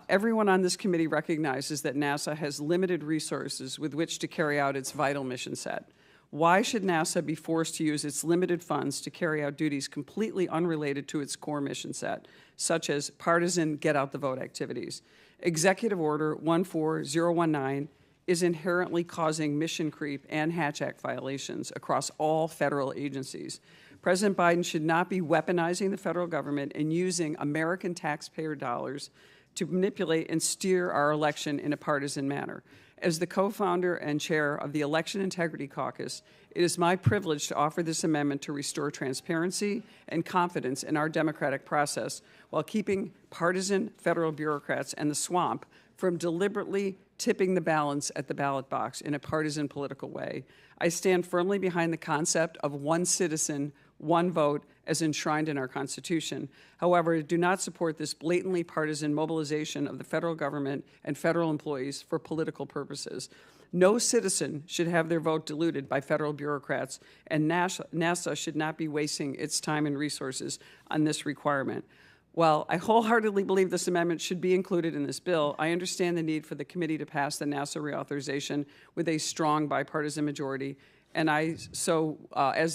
Speaker 17: Everyone on this committee recognizes that NASA has limited resources with which to carry out its vital mission set. Why should NASA be forced to use its limited funds to carry out duties completely unrelated to its core mission set, such as partisan get-out-the-vote activities? Executive Order 14019 is inherently causing mission creep and Hatch Act violations across all federal agencies. President Biden should not be weaponizing the federal government and using American taxpayer dollars to manipulate and steer our election in a partisan manner. As the co-founder and chair of the Election Integrity Caucus, it is my privilege to offer this amendment to restore transparency and confidence in our democratic process while keeping partisan federal bureaucrats and the swamp from deliberately tipping the balance at the ballot box in a partisan political way. I stand firmly behind the concept of one citizen, one vote, as enshrined in our Constitution. However, I do not support this blatantly partisan mobilization of the federal government and federal employees for political purposes. No citizen should have their vote diluted by federal bureaucrats, and NASA should not be wasting its time and resources on this requirement. While I wholeheartedly believe this amendment should be included in this bill, I understand the need for the committee to pass the NASA reauthorization with a strong bipartisan majority, and as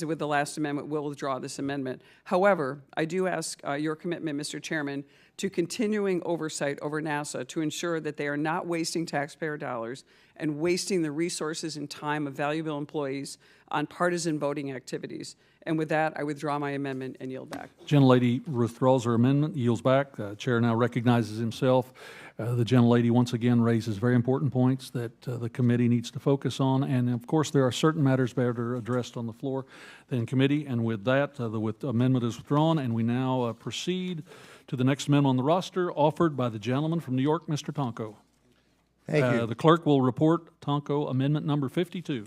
Speaker 17: with the last amendment, will withdraw this amendment. However, I do ask your commitment, Mr. Chairman, to continuing oversight over NASA to ensure that they are not wasting taxpayer dollars and wasting the resources and time of valuable employees on partisan voting activities. And with that, I withdraw my amendment and yield back.
Speaker 1: Gentlelady withdraws her amendment, yields back. Chair now recognizes himself. The gentlelady once again raises very important points that the committee needs to focus on. And of course, there are certain matters better addressed on the floor than committee. And with that, the amendment is withdrawn. And we now proceed to the next amendment on the roster offered by the gentleman from New York, Mr. Tonko.
Speaker 18: Thank you.
Speaker 1: The clerk will report Tonko amendment number 52.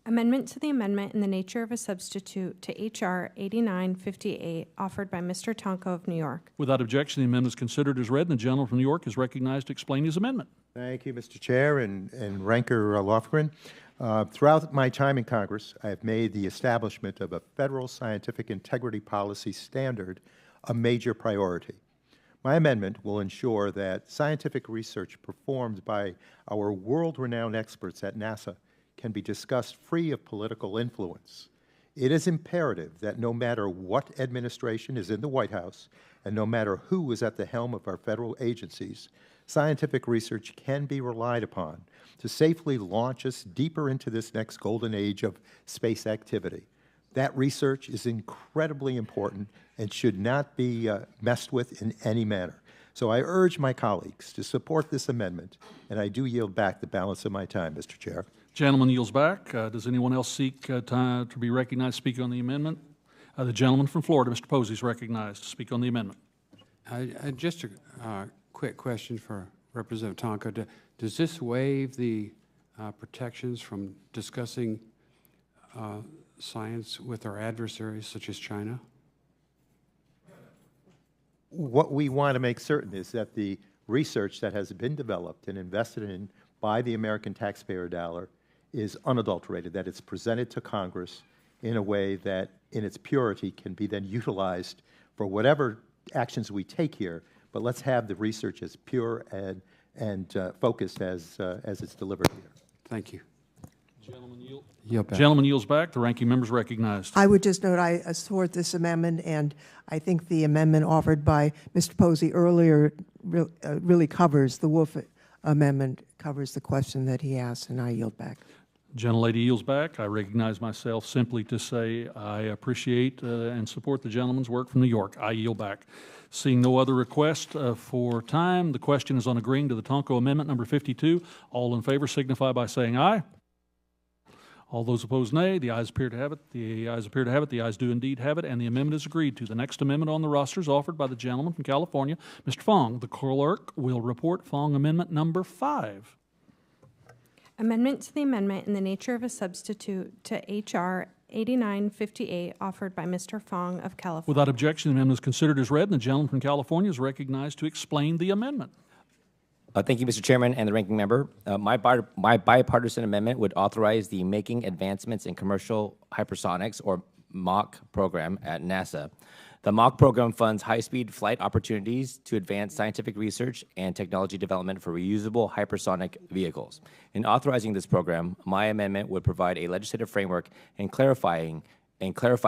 Speaker 3: Amendment to the amendment in the nature of a substitute to H.R. 8958, offered by Mr. Tonko of New York.
Speaker 1: Without objection, the amendment is considered as read, and the gentleman from New York is recognized to explain his amendment.
Speaker 18: Thank you, Mr. Chair and Ranker Lofgren. Throughout my time in Congress, I have made the establishment of a federal scientific integrity policy standard a major priority. My amendment will ensure that scientific research performed by our world-renowned experts at NASA can be discussed free of political influence. It is imperative that no matter what administration is in the White House and no matter who is at the helm of our federal agencies, scientific research can be relied upon to safely launch us deeper into this next golden age of space activity. That research is incredibly important and should not be messed with in any manner. So I urge my colleagues to support this amendment, and I do yield back the balance of my time, Mr. Chair.
Speaker 1: Gentleman yields back. Does anyone else seek time to be recognized to speak on the amendment? The gentleman from Florida, Mr. Posey, is recognized to speak on the amendment.
Speaker 15: Just a quick question for Representative Tonko. Does this waive the protections from discussing science with our adversaries, such as China?
Speaker 18: What we want to make certain is that the research that has been developed and invested in by the American taxpayer dollar is unadulterated, that it's presented to Congress in a way that, in its purity, can be then utilized for whatever actions we take here. But let's have the research as pure and focused as it's delivered here.
Speaker 15: Thank you.
Speaker 1: Gentleman yields back. The ranking member is recognized.
Speaker 2: I would just note I support this amendment, and I think the amendment offered by Mr. Posey earlier really covers, the Wolf amendment covers the question that he asked, and I yield back.
Speaker 1: Gentlelady yields back. I recognize myself simply to say I appreciate and support the gentleman's work from New York. I yield back. Seeing no other request for time, the question is on agreeing to the Tonko amendment number 52. All in favor signify by saying aye. All those opposed, nay. The ayes appear to have it. The ayes appear to have it. The ayes do indeed have it, and the amendment is agreed to. The next amendment on the roster is offered by the gentleman from California, Mr. Fong. The clerk will report Fong amendment number 5.
Speaker 3: Amendment to the amendment in the nature of a substitute to H.R. 8958, offered by Mr. Fong of California.
Speaker 1: Without objection, the amendment is considered as read, and the gentleman from California is recognized to explain the amendment.
Speaker 19: Thank you, Mr. Chairman and the ranking member. My bipartisan amendment would authorize the Making Advancements in Commercial Hypersonics, or MACH, program at NASA. The MACH program funds high-speed flight opportunities to advance scientific research and technology development for reusable hypersonic vehicles. In authorizing this program, my amendment would provide a legislative framework and clarify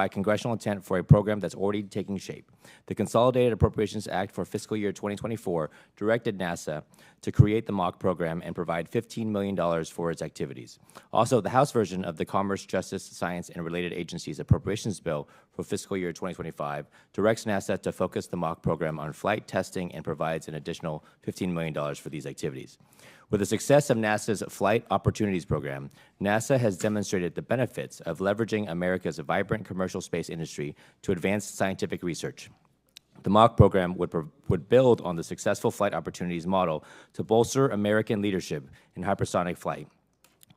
Speaker 19: congressional intent for a program that's already taking shape. The Consolidated Appropriations Act for fiscal year 2024 directed NASA to create the MACH program and provide $15 million for its activities. Also, the House version of the Commerce, Justice, Science, and Related Agencies Appropriations Bill for fiscal year 2025 directs NASA to focus the MACH program on flight testing and provides an additional $15 million for these activities. With the success of NASA's Flight Opportunities Program, NASA has demonstrated the benefits of leveraging America's vibrant commercial space industry to advance scientific research. The MACH program would build on the successful Flight Opportunities model to bolster American leadership in hypersonic flight.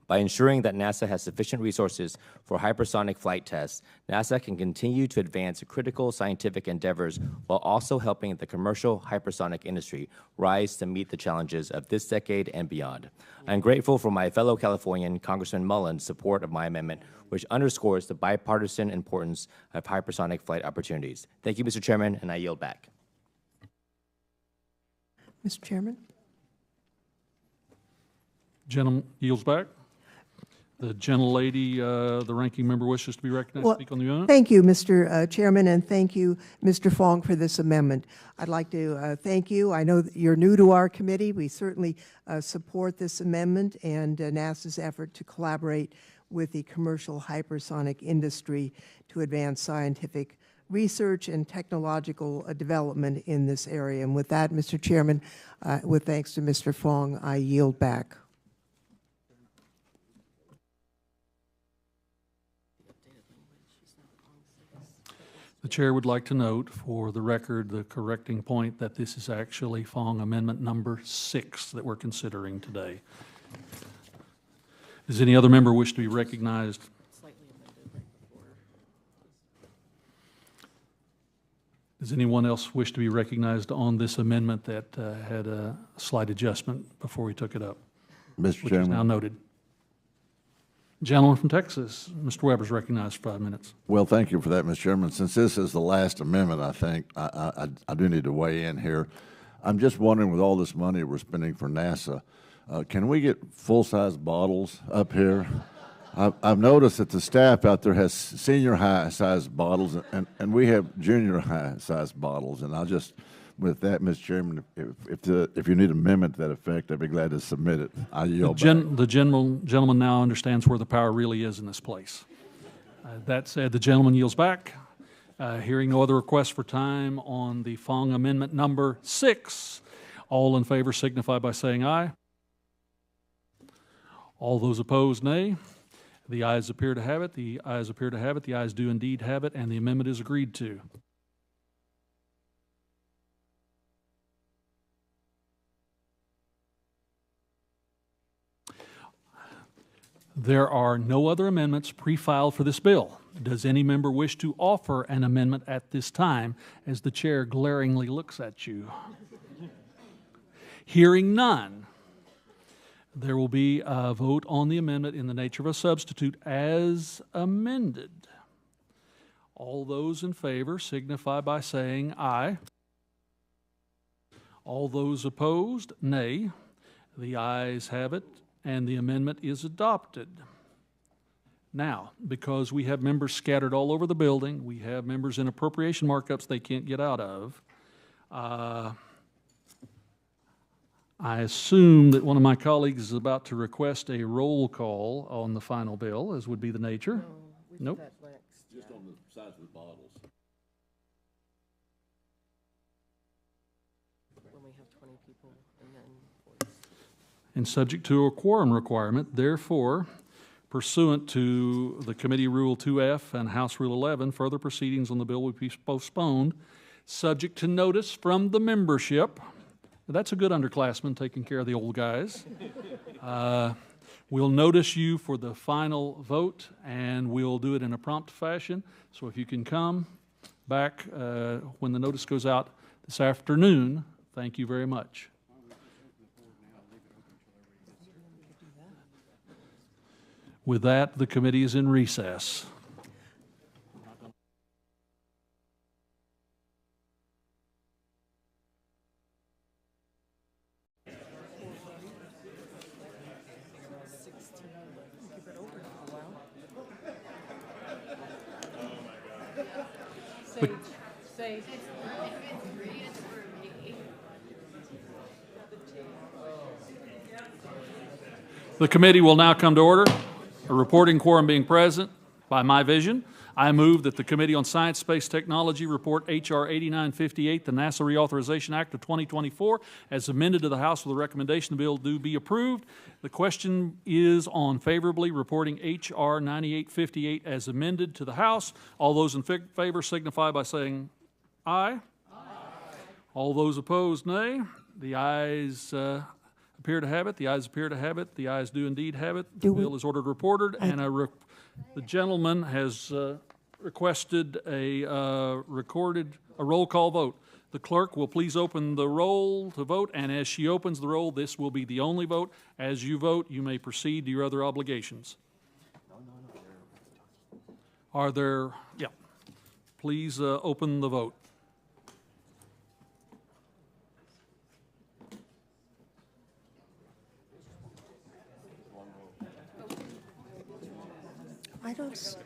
Speaker 19: By ensuring that NASA has sufficient resources for hypersonic flight tests, NASA can continue to advance critical scientific endeavors while also helping the commercial hypersonic industry rise to meet the challenges of this decade and beyond. I am grateful for my fellow Californian Congressman Mullen's support of my amendment, which underscores the bipartisan importance of hypersonic flight opportunities. Thank you, Mr. Chairman, and I yield back.
Speaker 2: Mr. Chairman?
Speaker 1: Gentleman yields back. The gentlelady, the ranking member, wishes to be recognized to speak on the amendment.
Speaker 2: Thank you, Mr. Chairman, and thank you, Mr. Fong, for this amendment. I'd like to thank you. I know that you're new to our committee. We certainly support this amendment and NASA's effort to collaborate with the commercial hypersonic industry to advance scientific research and technological development in this area. And with that, Mr. Chairman, with thanks to Mr. Fong, I yield back.
Speaker 1: The chair would like to note for the record the correcting point that this is actually Fong Amendment number 6 that we're considering today. Does any other member wish to be recognized? Does anyone else wish to be recognized on this amendment that had a slight adjustment before we took it up?
Speaker 20: Mr.
Speaker 1: Which
Speaker 20: Chairman.
Speaker 1: is now noted. Gentleman from Texas, Mr. Weber's recognized for 5 minutes.
Speaker 20: Well, thank you for that, Mr. Chairman. Since this is the last amendment, I think I do need to weigh in here. I'm just wondering, with all this money we're spending for NASA, can we get full-size bottles up here? I've noticed that the staff out there has senior high-size bottles, and we have junior high-size bottles. And I'll just, with that, Mr. Chairman, if you need an amendment to that effect, I'd be glad to submit it. I yield back.
Speaker 1: The gentleman now understands where the power really is in this place. That said, the gentleman yields back. Hearing no other requests for time on the Fong Amendment number 6, all in favor signify by saying aye. All those opposed, nay. The ayes appear to have it. The ayes appear to have it. The ayes do indeed have it, and the amendment is agreed to. There are no other amendments pre-filed for this bill. Does any member wish to offer an amendment at this time, as the chair glaringly looks at you? Hearing none, there will be a vote on the amendment in the nature of a substitute as amended. All those in favor signify by saying aye. All those opposed, nay. The ayes have it, and the amendment is adopted. Now, because we have members scattered all over the building, we have members in appropriation markups they can't get out of, I assume that one of my colleagues is about to request a roll call on the final bill, as would be the nature. Nope.
Speaker 9: Just on the size of the bottles.
Speaker 8: When we have 20 people and then voice.
Speaker 1: And subject to a quorum requirement, therefore, pursuant to the Committee Rule 2F and House Rule 11, further proceedings on the bill will be postponed, subject to notice from the membership. That's a good underclassman taking care of the old guys. We'll notice you for the final vote, and we'll do it in a prompt fashion. So if you can come back when the notice goes out this afternoon, thank you very much. With that, the committee is in recess. The committee will now come to order. A reporting quorum being present by my vision, I move that the Committee on Science, Space, Technology report H.R. 8958, the NASA Reauthorization Act of 2024, as amended to the House with a recommendation the bill do be approved. The question is on favorably reporting H.R. 9858 as amended to the House. All those in favor signify by saying aye. Aye. All those opposed, nay. The ayes appear to have it. The ayes appear to have it. The ayes do indeed have it. The bill is ordered reported, and the gentleman has requested a roll call vote. The clerk will please open the roll to vote, and as she opens the roll, this will be the only vote. As you vote, you may proceed to your other obligations. Are there, yeah. Please open the vote.
Speaker 2: I don't.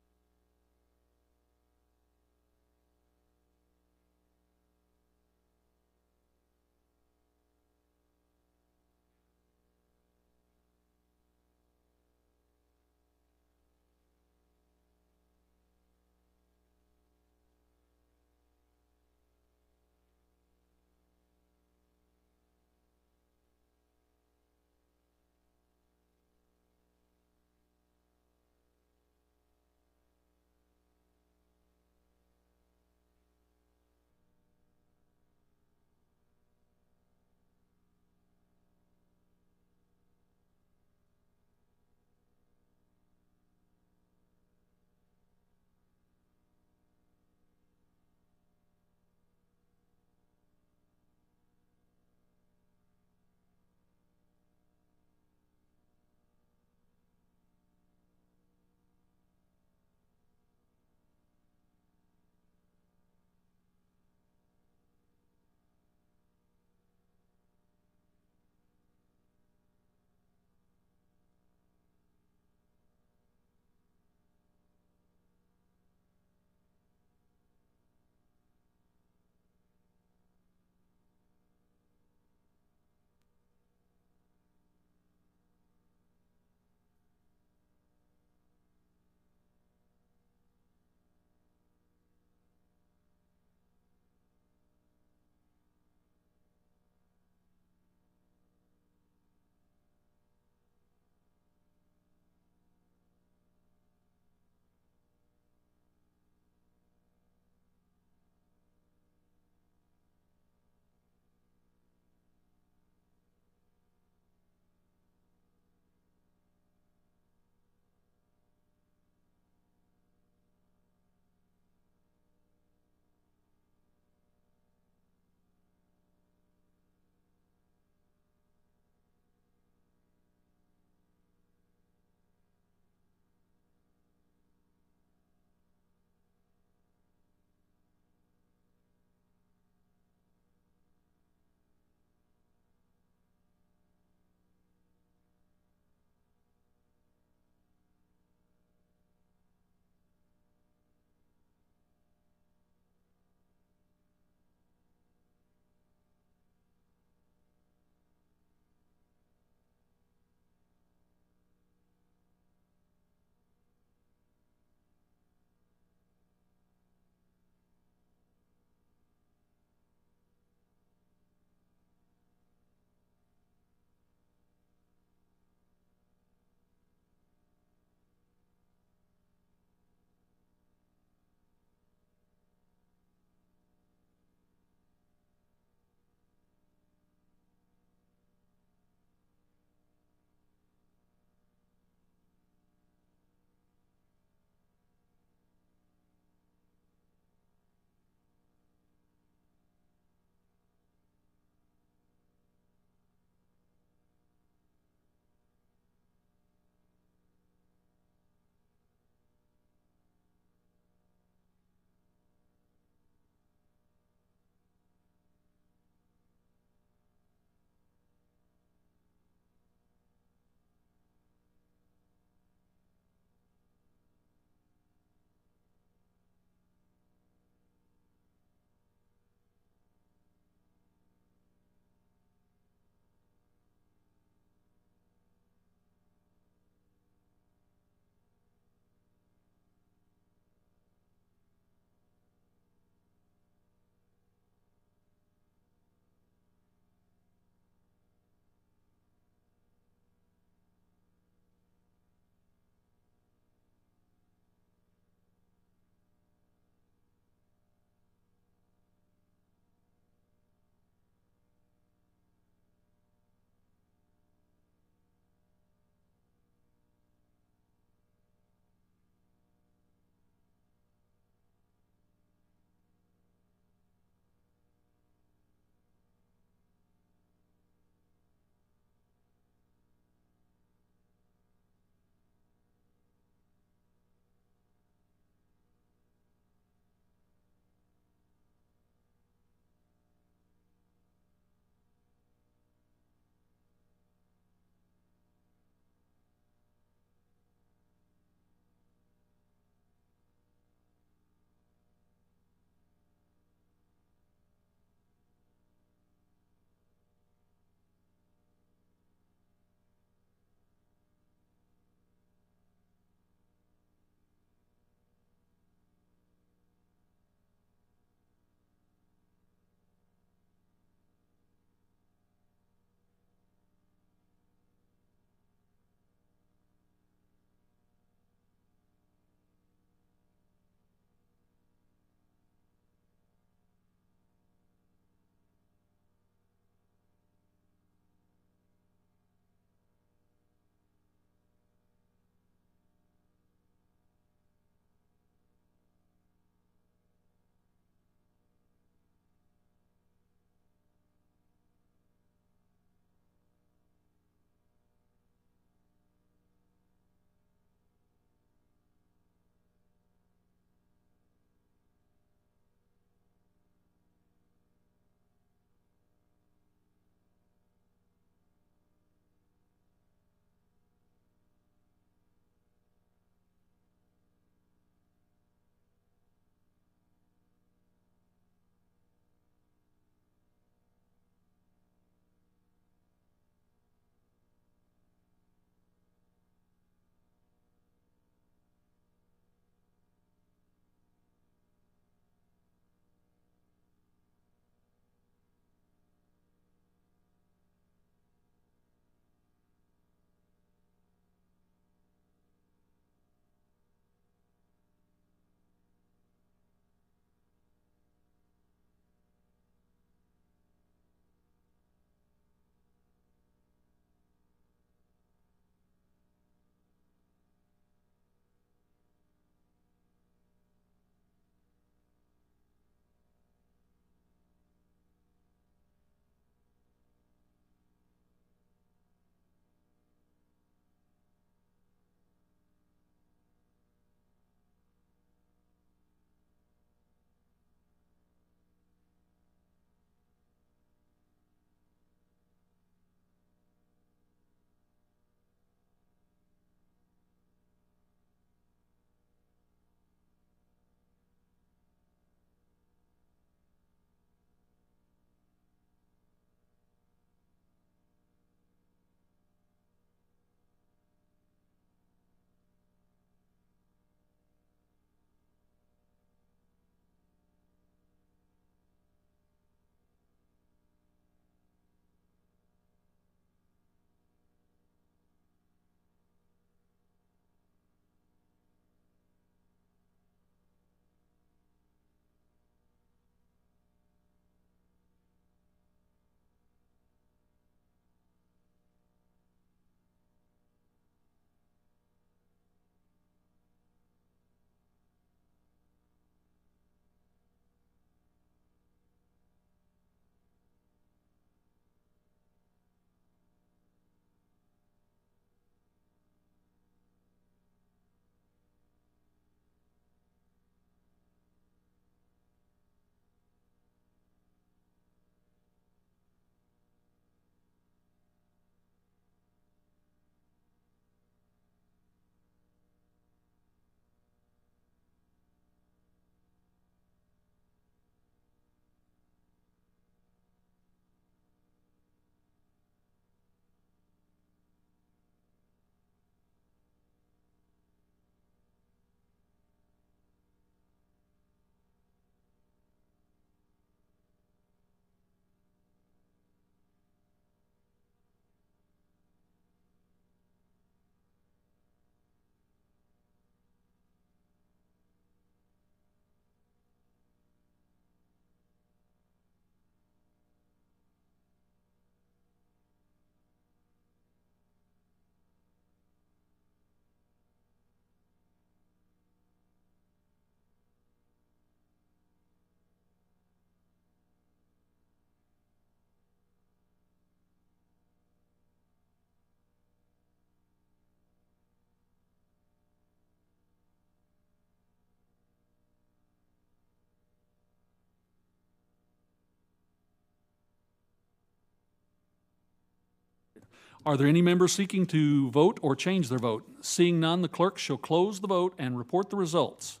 Speaker 1: Are there any members seeking to vote or change their vote? Seeing none, the clerk shall close the vote and report the results.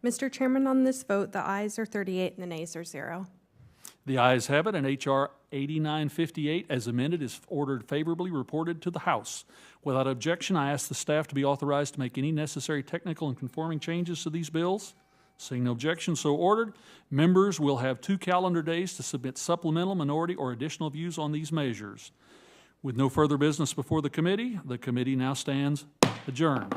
Speaker 3: Mr. Chairman, on this vote, the ayes are 38 and the nays are 0.
Speaker 1: The ayes have it, and H.R. 8958, as amended, is ordered favorably reported to the House. Without objection, I ask the staff to be authorized to make any necessary technical and conforming changes to these bills. Seeing no objection, so ordered. Members will have 2 calendar days to submit supplemental, minority, or additional views on these measures. With no further business before the committee now stands adjourned.